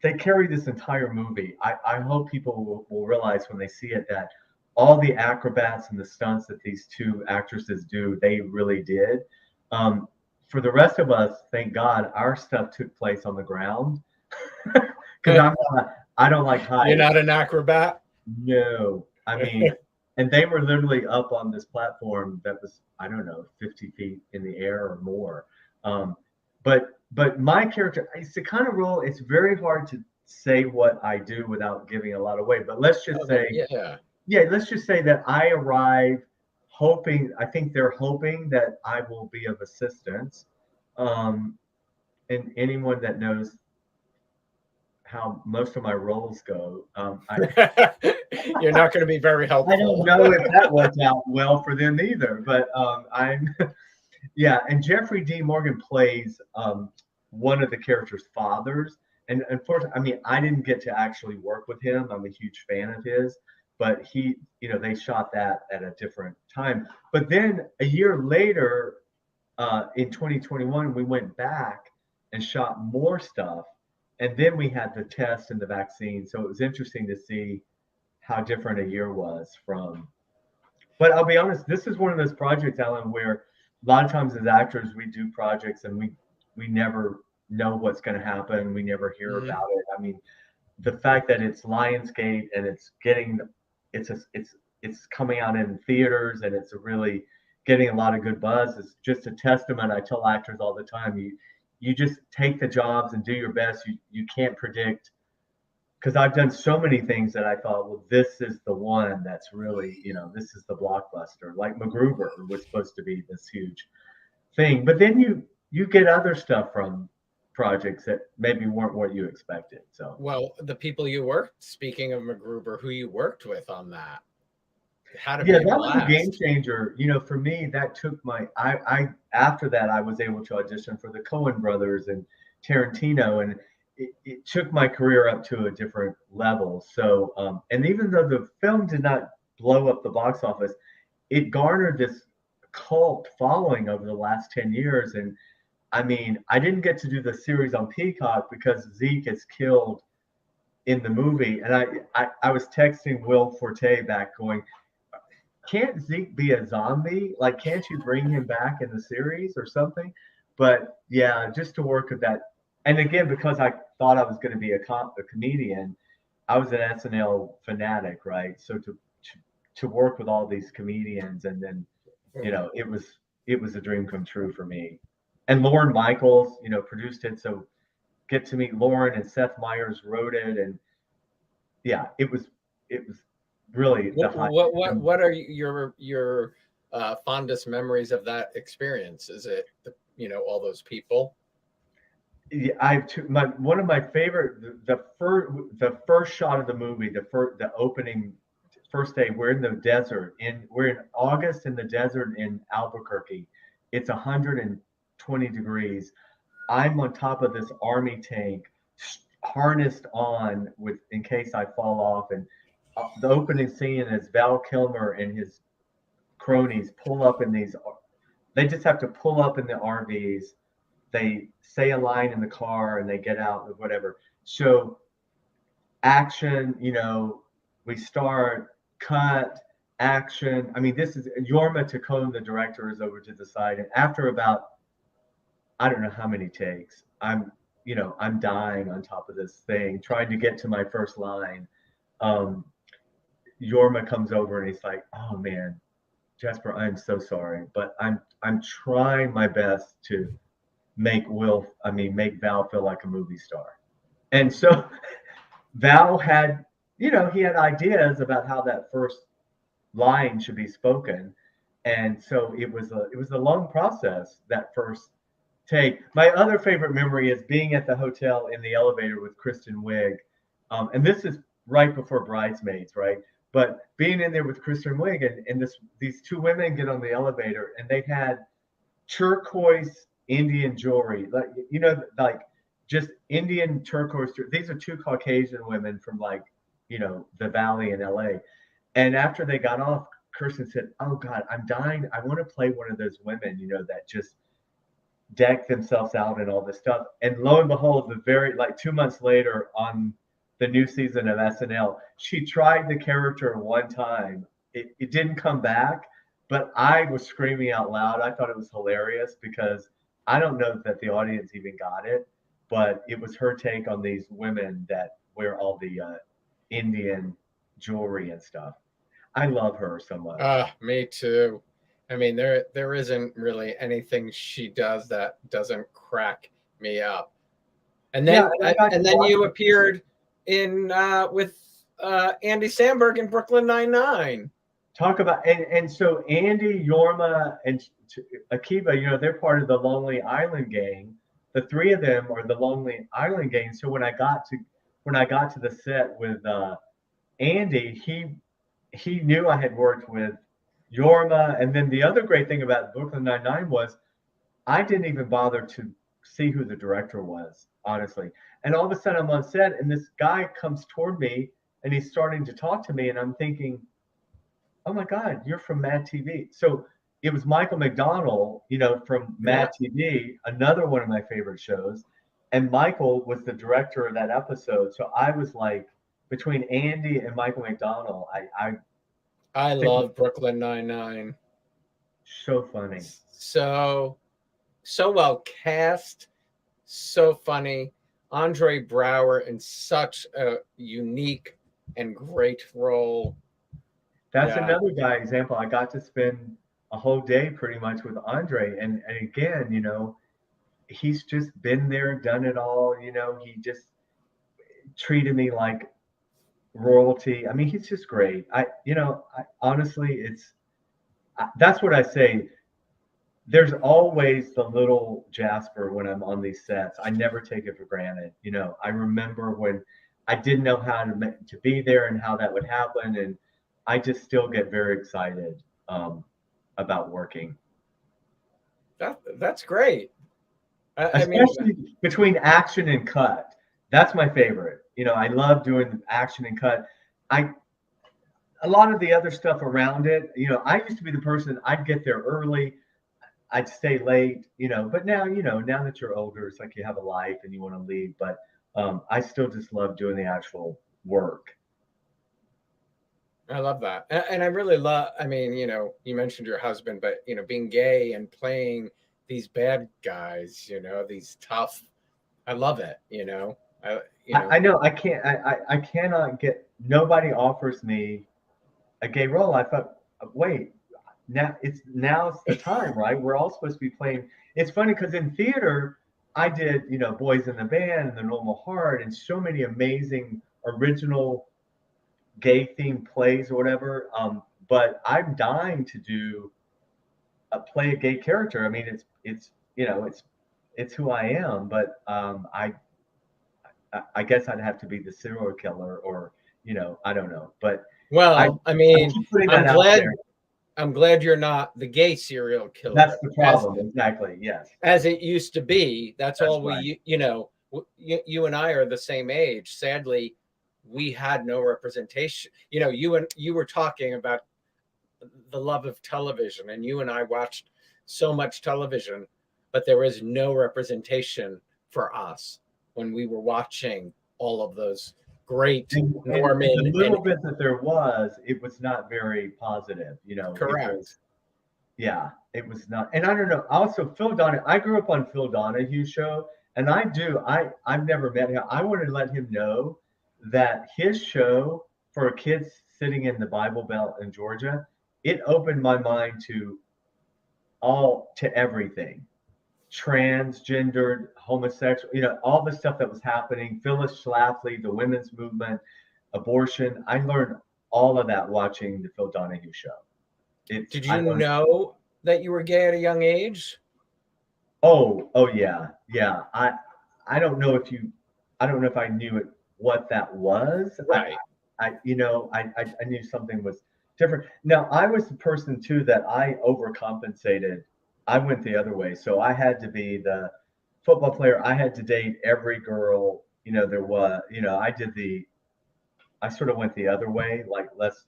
Speaker 2: They carry this entire movie. I hope people will realize when they see it that all the acrobats and the stunts that these 2 actresses do, they really did. For the rest of us, thank God, our stuff took place on the ground because I don't like heights.
Speaker 1: You're not an acrobat?
Speaker 2: No, I mean, and they were literally up on this platform that was, I don't know, 50 feet in the air or more. But my character, it's the kind of role, it's very hard to say what I do without giving a lot away. But let's just say, let's just say that I arrive hoping, I think they're hoping that I will be of assistance. And anyone that knows how most of my roles go,
Speaker 1: you're not going to be very helpful.
Speaker 2: I don't know if that worked out well for them either, but yeah, and Jeffrey Dean Morgan plays one of the characters' fathers. And unfortunately, I mean, I didn't get to actually work with him. I'm a huge fan of his, but they shot that at a different time. But then a year later, in 2021, we went back and shot more stuff. And then we had the test and the vaccine. So it was interesting to see how different a year was from. But I'll be honest, this is one of those projects, Alan, where a lot of times as actors, we do projects and we never know what's going to happen. We never hear about it. I mean, the fact that it's Lionsgate and it's coming out in theaters and it's really getting a lot of good buzz is just a testament. I tell actors all the time, you just take the jobs and do your best. You can't predict, because I've done so many things that I thought, well, this is the one that's really, this is the blockbuster. Like MacGruber was supposed to be this huge thing, but then you get other stuff from projects that maybe weren't what you expected. So,
Speaker 1: well, the people you worked, speaking of MacGruber, who you worked with on that,
Speaker 2: that was a game changer. For me, that took I after that I was able to audition for the Coen brothers and Tarantino, and it took my career up to a different level. So, and even though the film did not blow up the box office, it garnered this cult following over the last 10 years. And I mean, I didn't get to do the series on Peacock because Zeke is killed in the movie. And I was texting Will Forte back going, can't Zeke be a zombie? Like, can't you bring him back in the series or something? But yeah, just to work with that. And again, because I thought I was going to be a comedian, I was an SNL fanatic, right? So to work with all these comedians, and then it was a dream come true for me. And Lauren Michaels, produced it, so get to meet Lauren, and Seth Meyers wrote it, and yeah, it was really the high.
Speaker 1: What are your fondest memories of that experience? Is it all those people?
Speaker 2: Yeah, one of my favorite, the first shot of the movie, the opening first day, we're in the desert, we're in August in the desert in Albuquerque. It's 120 degrees. I'm on top of this army tank, harnessed on in case I fall off. And the opening scene is Val Kilmer and his cronies pull up in these. They just have to pull up in the RVs. They say a line in the car and they get out or whatever. So action, we start, cut, action. I mean, this is Jorma Taccone, the director, is over to the side. And after about, I don't know how many takes, I'm dying on top of this thing, trying to get to my first line. Jorma comes over and he's like, "Oh man, Jasper, I'm so sorry, but I'm trying my best to make Val feel like a movie star." And so Val had, he had ideas about how that first line should be spoken. And so it was a long process, that first take. My other favorite memory is being at the hotel in the elevator with Kristin Wiig. And this is right before Bridesmaids, right? But being in there with Kristin Wiig, and these two women get on the elevator, and they had turquoise Indian jewelry, like just Indian turquoise. These are two Caucasian women from the Valley in LA. And after they got off, Kirsten said, "Oh God, I'm dying. I want to play one of those women, that just deck themselves out and all this stuff." And lo and behold, 2 months later on the new season of SNL, she tried the character one time. It didn't come back, but I was screaming out loud. I thought it was hilarious because I don't know that the audience even got it, but it was her take on these women that wear all the Indian jewelry and stuff. I love her so much.
Speaker 1: Me too. I mean, there isn't really anything she does that doesn't crack me up. And then you appeared in with Andy Samberg in Brooklyn Nine-Nine.
Speaker 2: Talk about and so Andy, Jorma, and Akiva, they're part of the Lonely Island gang. The three of them are the Lonely Island gang. So when I got to the set with Andy, he knew I had worked with Jorma. And then the other great thing about Brooklyn Nine-Nine was I didn't even bother to see who the director was, honestly. And all of a sudden I'm on set, and this guy comes toward me and he's starting to talk to me, and I'm thinking, "Oh my God, you're from Mad TV." So it was Michael McDonald, from Mad TV, another one of my favorite shows. And Michael was the director of that episode. So I was like, between Andy and Michael McDonald,
Speaker 1: I love Brooklyn Nine-Nine.
Speaker 2: So funny.
Speaker 1: So well cast, so funny. Andre Braugher in such a unique and great role.
Speaker 2: That's another guy example. I got to spend a whole day pretty much with Andre. And again, he's just been there, done it all. He just treated me like royalty. I mean, he's just great. I honestly, that's what I say. There's always the little Jasper when I'm on these sets. I never take it for granted. I remember when I didn't know how to be there and how that would happen. And I just still get very excited about working.
Speaker 1: That's great.
Speaker 2: Especially between action and cut. That's my favorite. I love doing action and cut. a lot of the other stuff around it, I used to be the person, I'd get there early, I'd stay late, but now, now that you're older, it's like you have a life and you want to leave. But I still just love doing the actual work.
Speaker 1: I love that. And I really love, I mean, you mentioned your husband, but, being gay and playing these bad guys, these tough, I love it,
Speaker 2: I know I can't, I cannot get, nobody offers me a gay role. I thought, wait, now's the time, right? We're all supposed to be playing. It's funny because in theater, I did, Boys in the Band and The Normal Heart and so many amazing original gay themed plays or whatever. But I'm dying to do play a gay character. I mean, it's who I am. But I guess I'd have to be the serial killer, or I don't know. But
Speaker 1: well, I mean,
Speaker 2: keep putting that out there.
Speaker 1: I'm glad you're not the gay serial killer.
Speaker 2: That's the problem. Exactly. Yes.
Speaker 1: As it used to be. That's all right. You and I are the same age. Sadly, we had no representation. You were talking about the love of television, and you and I watched so much television, but there was no representation for us when we were watching all of those great Norman.
Speaker 2: And the little bit that there was, it was not very positive,
Speaker 1: Correct.
Speaker 2: It was not. And I don't know. Also, Phil Donahue, I grew up on Phil Donahue's show, and I've never met him. I wanted to let him know that his show for kids sitting in the Bible Belt in Georgia, it opened my mind to everything. Transgendered, homosexual, all the stuff that was happening, Phyllis Schlafly, the women's movement, abortion. I learned all of that watching the Phil Donahue show.
Speaker 1: Did you know that you were gay at a young age?
Speaker 2: Oh yeah. I don't know if I knew it, what that was.
Speaker 1: Right.
Speaker 2: I knew something was different. Now, I was the person too that I overcompensated. I went the other way. So I had to be the football player. I had to date every girl, there was, I sort of went the other way, like let's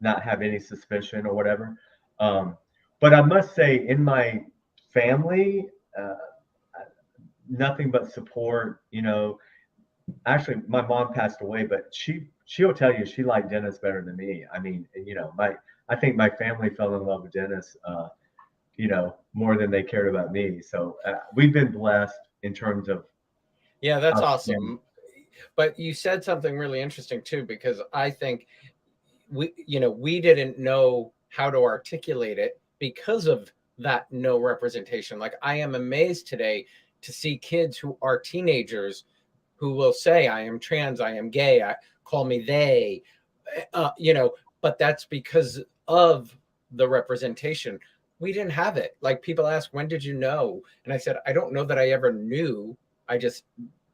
Speaker 2: not have any suspicion or whatever. But I must say, in my family, nothing but support. Actually, my mom passed away, but she'll tell you she liked Dennis better than me. I mean, I think my family fell in love with Dennis, more than they cared about me. So we've been blessed in terms of.
Speaker 1: Yeah, that's awesome. But you said something really interesting too, because I think we didn't know how to articulate it because of that no representation. Like, I am amazed today to see kids who are teenagers who will say, I am trans, I am gay, call me they, but that's because of the representation. We didn't have it. Like, people ask, when did you know? And I said, I don't know that I ever knew. I just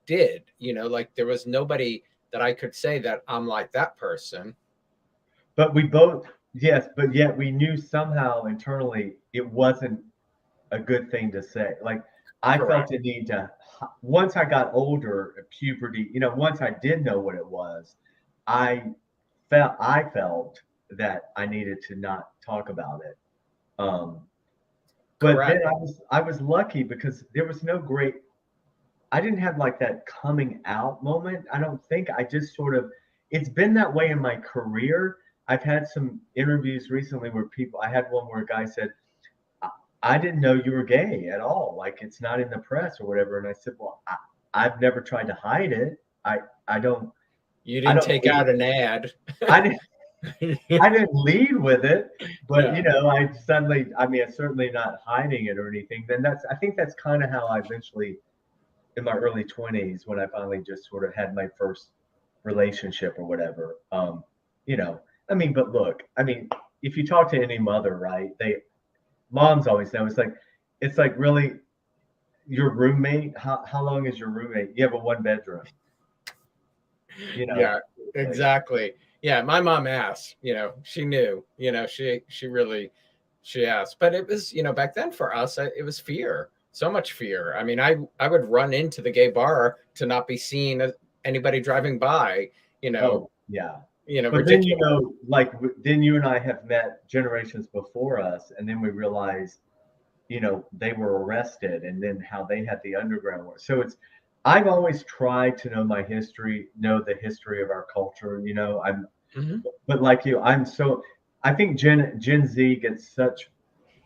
Speaker 1: did, like there was nobody that I could say that I'm like that person.
Speaker 2: But we both, yes, but yet we knew somehow internally it wasn't a good thing to say. Like, I felt the need to, once I got older, puberty, once I did know what it was, I felt that I needed to not talk about it. But then I was lucky because there was no great, I didn't have like that coming out moment. I don't think. I just sort of, it's been that way in my career. I've had some interviews recently where I had one where a guy said, I didn't know you were gay at all. Like, it's not in the press or whatever. And I said, well, I've never tried to hide it. I don't.
Speaker 1: You didn't take out an ad.
Speaker 2: I didn't lead with it, but I'm certainly not hiding it or anything. Then I think that's kind of how I eventually, in my early 20s, when I finally just sort of had my first relationship or whatever. But look, if you talk to any mother, right, moms always know, it's like really your roommate. How long is your roommate? You have a one bedroom.
Speaker 1: Yeah, exactly. Yeah, my mom asked, she knew, she asked, but it was, back then for us, it was fear, so much fear. I mean, I would run into the gay bar to not be seen as anybody driving by,
Speaker 2: Oh, yeah. But then,
Speaker 1: ridiculous.
Speaker 2: like then you and I have met generations before us, and then we realize, they were arrested, and then how they had the underground war. So I've always tried to know my history, know the history of our culture.
Speaker 1: Mhm.
Speaker 2: But like you, I think Gen Z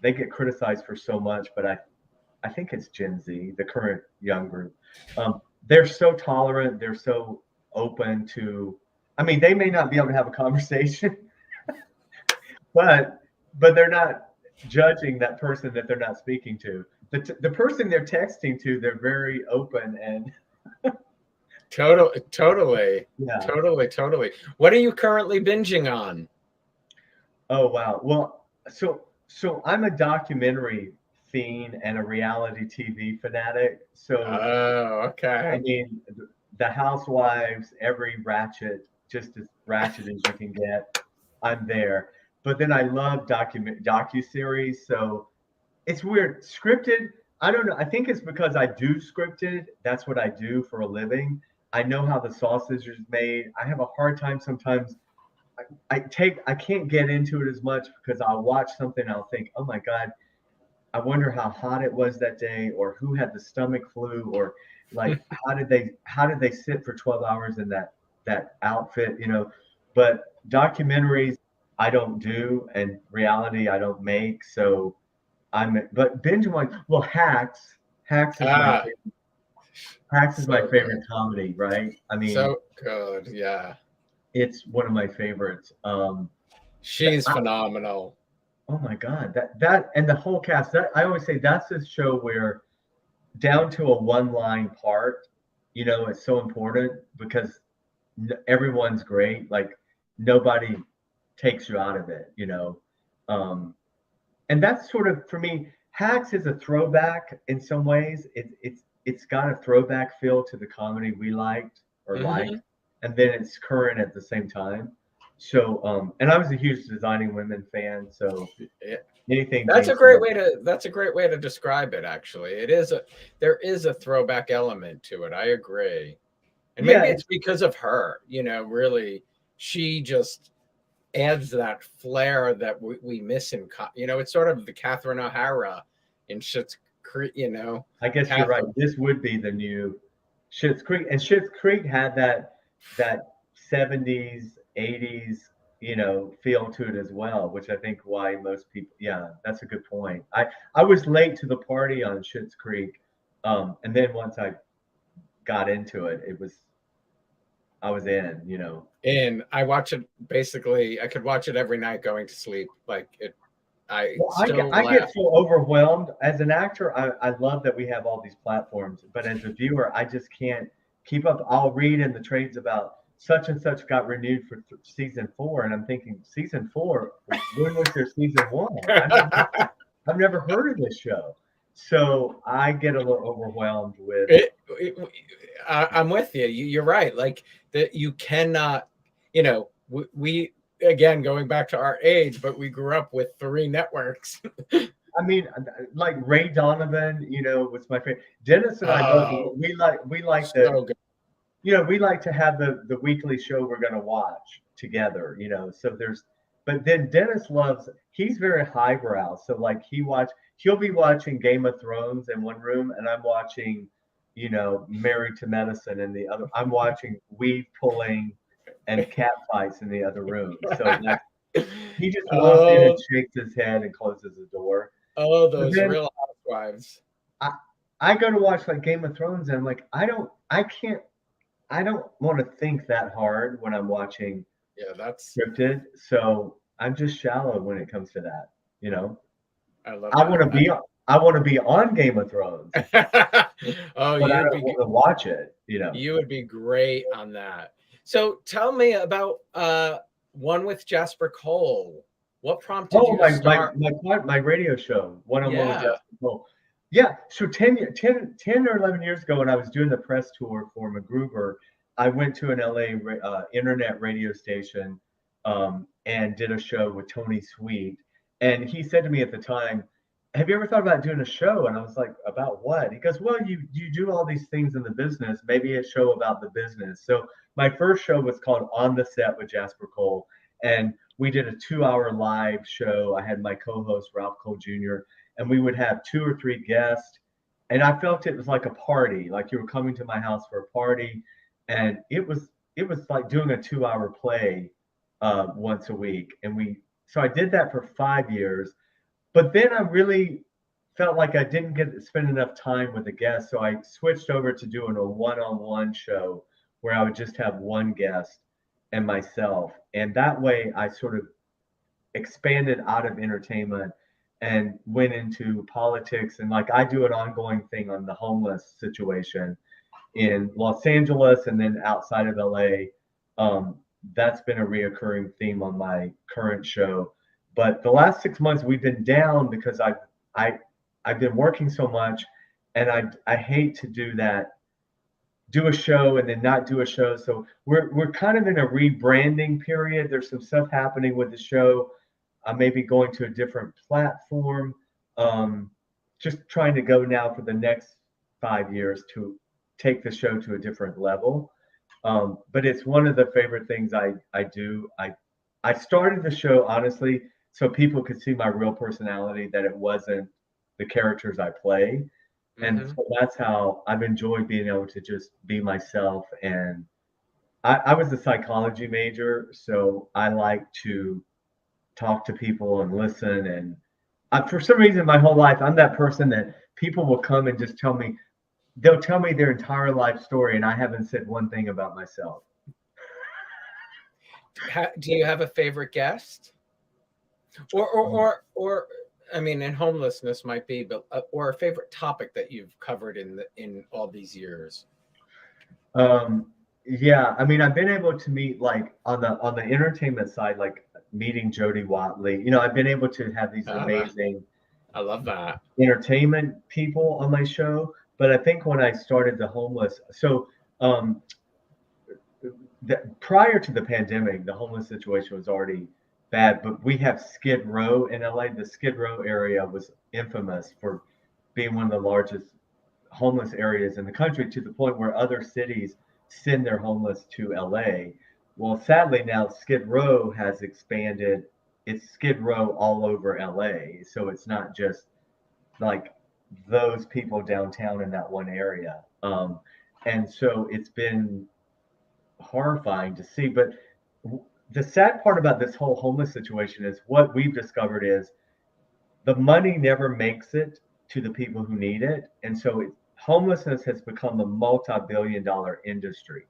Speaker 2: they get criticized for so much, but I think it's Gen Z, the current young group. They're so tolerant. They're so open to. I mean, they may not be able to have a conversation, but they're not judging that person that they're not speaking to. The person they're texting to, they're very open and
Speaker 1: Totally.
Speaker 2: yeah.
Speaker 1: Totally. What are you currently binging on?
Speaker 2: Oh wow. Well, so I'm a documentary fiend and a reality TV fanatic. So
Speaker 1: Oh,
Speaker 2: I
Speaker 1: okay.
Speaker 2: mean, the Housewives, every ratchet, just as ratchet as you can get, I'm there. But then I love docu-series. So it's weird. Scripted, I don't know. I think it's because I do scripted. That's what I do for a living. I know how the sausage is made. I have a hard time sometimes. I can't get into it as much because I'll watch something and I'll think, oh my God, I wonder how hot it was that day, or who had the stomach flu, or like how did they sit for 12 hours in that outfit. But documentaries I don't do, and reality I don't make. So but binge watch. Well, Hacks is my
Speaker 1: Ah,
Speaker 2: favorite. Hacks is my
Speaker 1: so good.
Speaker 2: favorite comedy, right? I mean,
Speaker 1: So good. Yeah.
Speaker 2: it's one of my favorites.
Speaker 1: She's phenomenal.
Speaker 2: Oh my God, that and the whole cast. That I always say that's a show where down to a one line part, it's so important because everyone's great. Like nobody takes you out of it. And that's sort of for me. Hacks is a throwback in some ways. It's got a throwback feel to the comedy we liked or like,
Speaker 1: Hmm.
Speaker 2: and then it's current at the same time. So, and I was a huge Designing Women fan, so anything Jason.
Speaker 1: That's a great way to describe it, actually. There is a throwback element to it. I agree. And
Speaker 2: Yeah,
Speaker 1: maybe it's because of her, really she just adds that flair that we miss it's sort of the Catherine O'Hara in Schitt's Creek.
Speaker 2: I guess you're right.
Speaker 1: Catherine.
Speaker 2: This would be the new Schitt's Creek, and Schitt's Creek had that 70s, 80s, feel to it as well, which I think why most people. Yeah, that's a good point. I was late to the party on Schitt's Creek, and then once I got into it, I was in.
Speaker 1: And I watch it basically. I could watch it every night going to sleep. Like it, I
Speaker 2: Well,
Speaker 1: still
Speaker 2: I get
Speaker 1: laugh.
Speaker 2: so overwhelmed. As an actor, I love that we have all these platforms, but as a viewer, I just can't keep up. I'll read in the trades about such and such got renewed for season 4, and I'm thinking, season 4? When was their season 1? I've never heard of this show. So I get a little overwhelmed with.
Speaker 1: I'm with you. You're right. Like that, you cannot. We again going back to our age, but we grew up with 3 networks.
Speaker 2: I mean, like Ray Donovan, was my favorite. Dennis and I both
Speaker 1: Oh,
Speaker 2: we like the
Speaker 1: so good.
Speaker 2: we like to have the weekly show we're going to watch together. So but then Dennis he's very highbrow. So like he'll be watching Game of Thrones in one room, and I'm watching, Married to Medicine in the other. I'm watching weave pulling and cat fights in the other room. So he just walks in and
Speaker 1: Oh,
Speaker 2: shakes his head and closes the door. But
Speaker 1: those
Speaker 2: then
Speaker 1: Real Housewives.
Speaker 2: I, I go to watch like Game of Thrones, and I'm like, I don't want to think that hard when I'm watching
Speaker 1: Yeah, that's.
Speaker 2: scripted. So I'm just shallow when it comes to that. You know,
Speaker 1: I love
Speaker 2: I want
Speaker 1: that.
Speaker 2: to be I want to be on Game of Thrones,
Speaker 1: Oh,
Speaker 2: but I don't want to watch it.
Speaker 1: you would be great on that. So tell me about one with Jasper Cole. What prompted
Speaker 2: Oh,
Speaker 1: you to start?
Speaker 2: my radio show, one-on-one with
Speaker 1: Yeah.
Speaker 2: Jasper Cole. Yeah, so 10 or 11 years ago when I was doing the press tour for MacGruber, I went to an LA internet radio station, and did a show with Tony Sweet. And he said to me at the time, have you ever thought about doing a show? And I was like, about what? He goes, well, you do all these things in the business, maybe a show about the business. So my first show was called On the Set with Jasper Cole, and we did a 2-hour live show. I had my co-host Ralph Cole Jr., and we would have 2 or 3 guests, and I felt it was like a party, like you were coming to my house for a party, and it was like doing a 2-hour play once a week, and so I did that for 5 years, but then I really felt like I didn't get to spend enough time with the guests, so I switched over to doing a one-on-one show where I would just have one guest and myself, and that way I sort of expanded out of entertainment and went into politics, and like I do an ongoing thing on the homeless situation in Los Angeles and then outside of LA. That's been a reoccurring theme on my current show. But the last 6 months we've been down because I've been working so much, and I hate to do that, do a show and then not do a show. So we're kind of in a rebranding period. There's some stuff happening with the show. I may be going to a different platform. Just trying to go now for the next 5 years to take the show to a different level. But it's one of the favorite things I do. I started the show honestly so people could see my real personality, that it wasn't the characters I play. And so that's how I've enjoyed being able to just be myself. And I was a psychology major, so I like to talk to people and listen. And for some reason, my whole life, I'm that person that people will come and just they'll tell me their entire life story, and I haven't said one thing about myself.
Speaker 1: Do you have a favorite guest? Or I mean, and homelessness might be, but or a favorite topic that you've covered in all these years?
Speaker 2: Yeah, I mean, I've been able to meet, like, on the entertainment side, like meeting Jody Watley. I've been able to have these amazing,
Speaker 1: I love that,
Speaker 2: entertainment people on my show. But I think when I started the homeless, so prior to the pandemic, the homeless situation was already bad. But we have Skid Row in LA. The Skid Row area was infamous for being one of the largest homeless areas in the country, to the point where other cities send their homeless to LA. Well, sadly now Skid Row has expanded. It's Skid Row all over LA. So it's not just like those people downtown in that one area. And so it's been horrifying to see. But the sad part about this whole homeless situation is what we've discovered is the money never makes it to the people who need it. And so homelessness has become a multi-billion-dollar industry.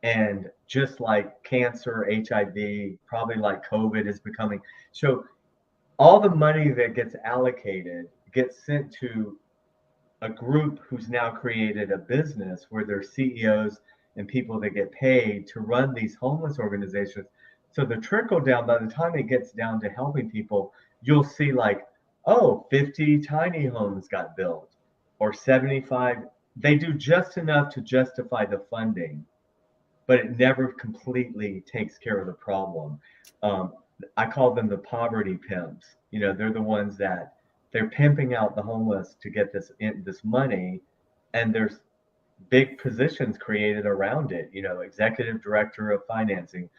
Speaker 2: And just like cancer, HIV, probably like COVID is becoming. So all the money that gets allocated gets sent to a group who's now created a business where they're CEOs and people that get paid to run these homeless organizations. So the trickle down, by the time it gets down to helping people, you'll see like, oh, 50 tiny homes got built, or 75. They do just enough to justify the funding, but it never completely takes care of the problem. I call them the poverty pimps. They're the ones that they're pimping out the homeless to get this money, and there's big positions created around it. Executive director of financing,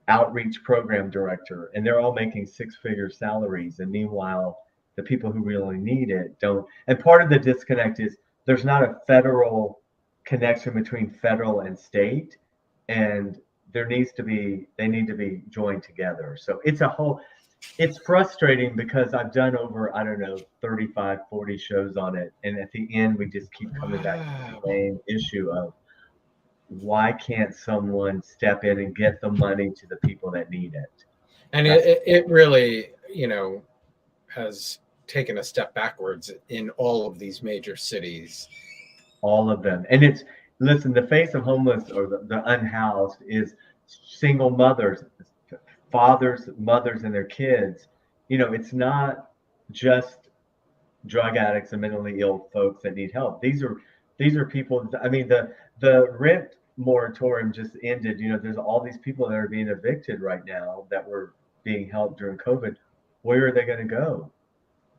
Speaker 2: outreach program director, and they're all making 6-figure salaries. And meanwhile, the people who really need it don't. And part of the disconnect is there's not a federal connection between federal and state, and they need to be joined together. So it's frustrating because I've done over, I don't know, 35, 40 shows on it. And at the end, we just keep coming back to the same issue of why can't someone step in and get the money to the people that need it?
Speaker 1: And it really, has taken a step backwards in all of these major cities.
Speaker 2: All of them. And listen, the face of homeless, or the unhoused, is single mothers, fathers, mothers, and their kids. It's not just drug addicts and mentally ill folks that need help. These are people. I mean, the rent moratorium just ended. There's all these people that are being evicted right now that were being helped during COVID. Where are they going to go?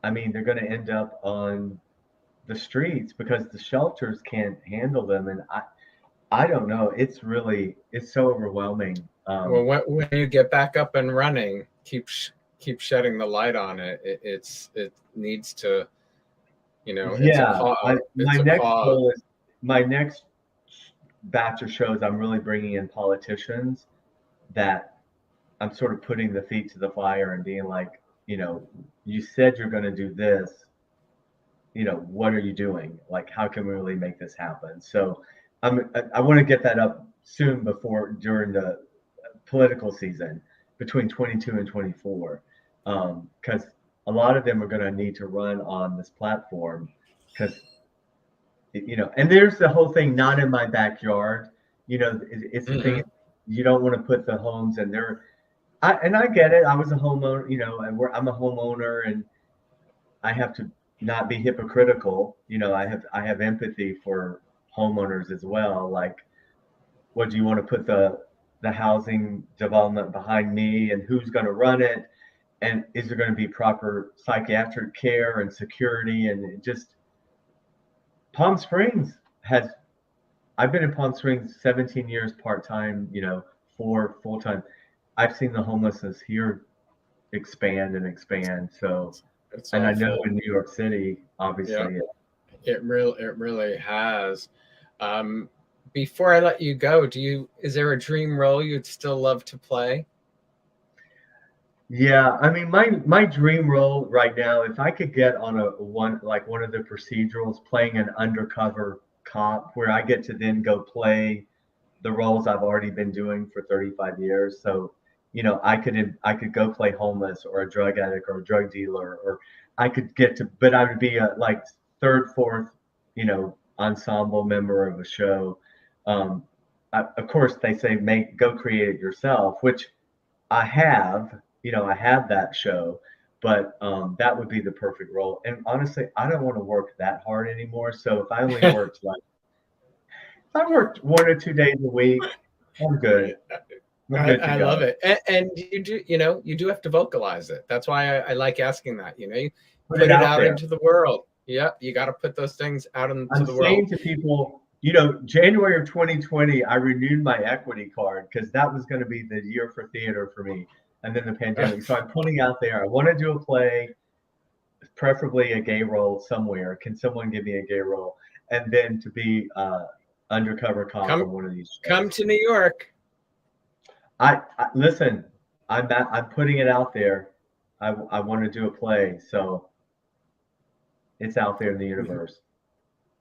Speaker 2: I mean, they're going to end up on the streets because the shelters can't handle them. And I don't know. It's so overwhelming.
Speaker 1: Well, when you get back up and running, keep shedding the light on it. It needs to, it's a
Speaker 2: Yeah,
Speaker 1: cause.
Speaker 2: my
Speaker 1: It's a
Speaker 2: next
Speaker 1: cause.
Speaker 2: goal is my next batch of shows. I'm really bringing in politicians that I'm sort of putting the feet to the fire and being like, you said you're going to do this. What are you doing? Like, how can we really make this happen? So I want to get that up soon during the political season between 22 and 24. Because a lot of them are going to need to run on this platform because, and there's the whole thing, not in my backyard. It's the thing,
Speaker 1: Hmm.
Speaker 2: you don't want to put the homes in there. And I get it. I was a homeowner, and I'm a homeowner and I have to not be hypocritical. I have empathy for homeowners as well. Like, what do you want to put the housing development behind me, and who's going to run it, and is there going to be proper psychiatric care and security? And it just Palm Springs has. I've been in Palm Springs 17 years part time. 4 full time. I've seen the homelessness here expand and expand. So,
Speaker 1: It's
Speaker 2: and I know
Speaker 1: awful.
Speaker 2: in New York City,
Speaker 1: Yeah,
Speaker 2: obviously,
Speaker 1: it really has. Um, Before I let you go, is there a dream role you'd still love to play?
Speaker 2: yeah. I mean, my dream role right now, if I could get on one of the procedurals, playing an undercover cop, where I get to then go play the roles I've already been doing for 35 years. So, I could go play homeless or a drug addict or a drug dealer, or I could but I would be a like third, fourth, ensemble member of a show. Um, of course, they say go create it yourself, which I have that show, but that would be the perfect role. And honestly, I don't want to work that hard anymore. So if I worked 1 or 2 days a week, I'm good. I'm good to
Speaker 1: I love
Speaker 2: go.
Speaker 1: it, and you do have to vocalize it. That's why I like asking that. You
Speaker 2: Put it
Speaker 1: put it
Speaker 2: out
Speaker 1: out
Speaker 2: there.
Speaker 1: into the world. Yep, you got to put those things out into
Speaker 2: I'm
Speaker 1: the world.
Speaker 2: saying to people, January of 2020, I renewed my equity card because that was going to be the year for theater for me. And then the pandemic. So I'm putting out there, I want to do a play, preferably a gay role somewhere. Can someone give me a gay role? And then to be undercover cop
Speaker 1: come
Speaker 2: on one of these
Speaker 1: come
Speaker 2: shows.
Speaker 1: to New York.
Speaker 2: I listen. I'm putting it out there. I want to do a play, so it's out there in the universe.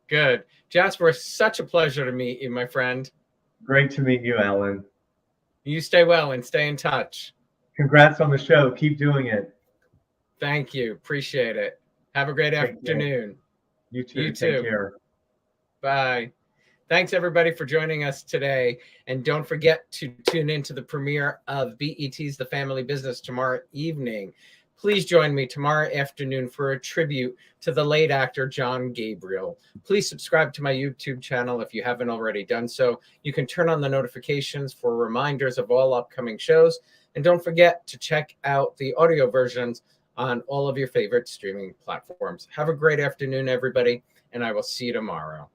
Speaker 1: Good, Jasper. Such a pleasure to meet you, my friend.
Speaker 2: Great to meet you, Alan.
Speaker 1: You stay well and stay in touch.
Speaker 2: Congrats on the show. Keep doing it.
Speaker 1: Thank you. Appreciate it. Have a great
Speaker 2: Take care.
Speaker 1: afternoon.
Speaker 2: You too.
Speaker 1: You
Speaker 2: Take
Speaker 1: too.
Speaker 2: care.
Speaker 1: Bye. Thanks, everybody, for joining us today. And don't forget to tune into the premiere of BET's The Family Business tomorrow evening. Please join me tomorrow afternoon for a tribute to the late actor John Gabriel. Please subscribe to my YouTube channel if you haven't already done so. You can turn on the notifications for reminders of all upcoming shows. And don't forget to check out the audio versions on all of your favorite streaming platforms. Have a great afternoon, everybody, and I will see you tomorrow.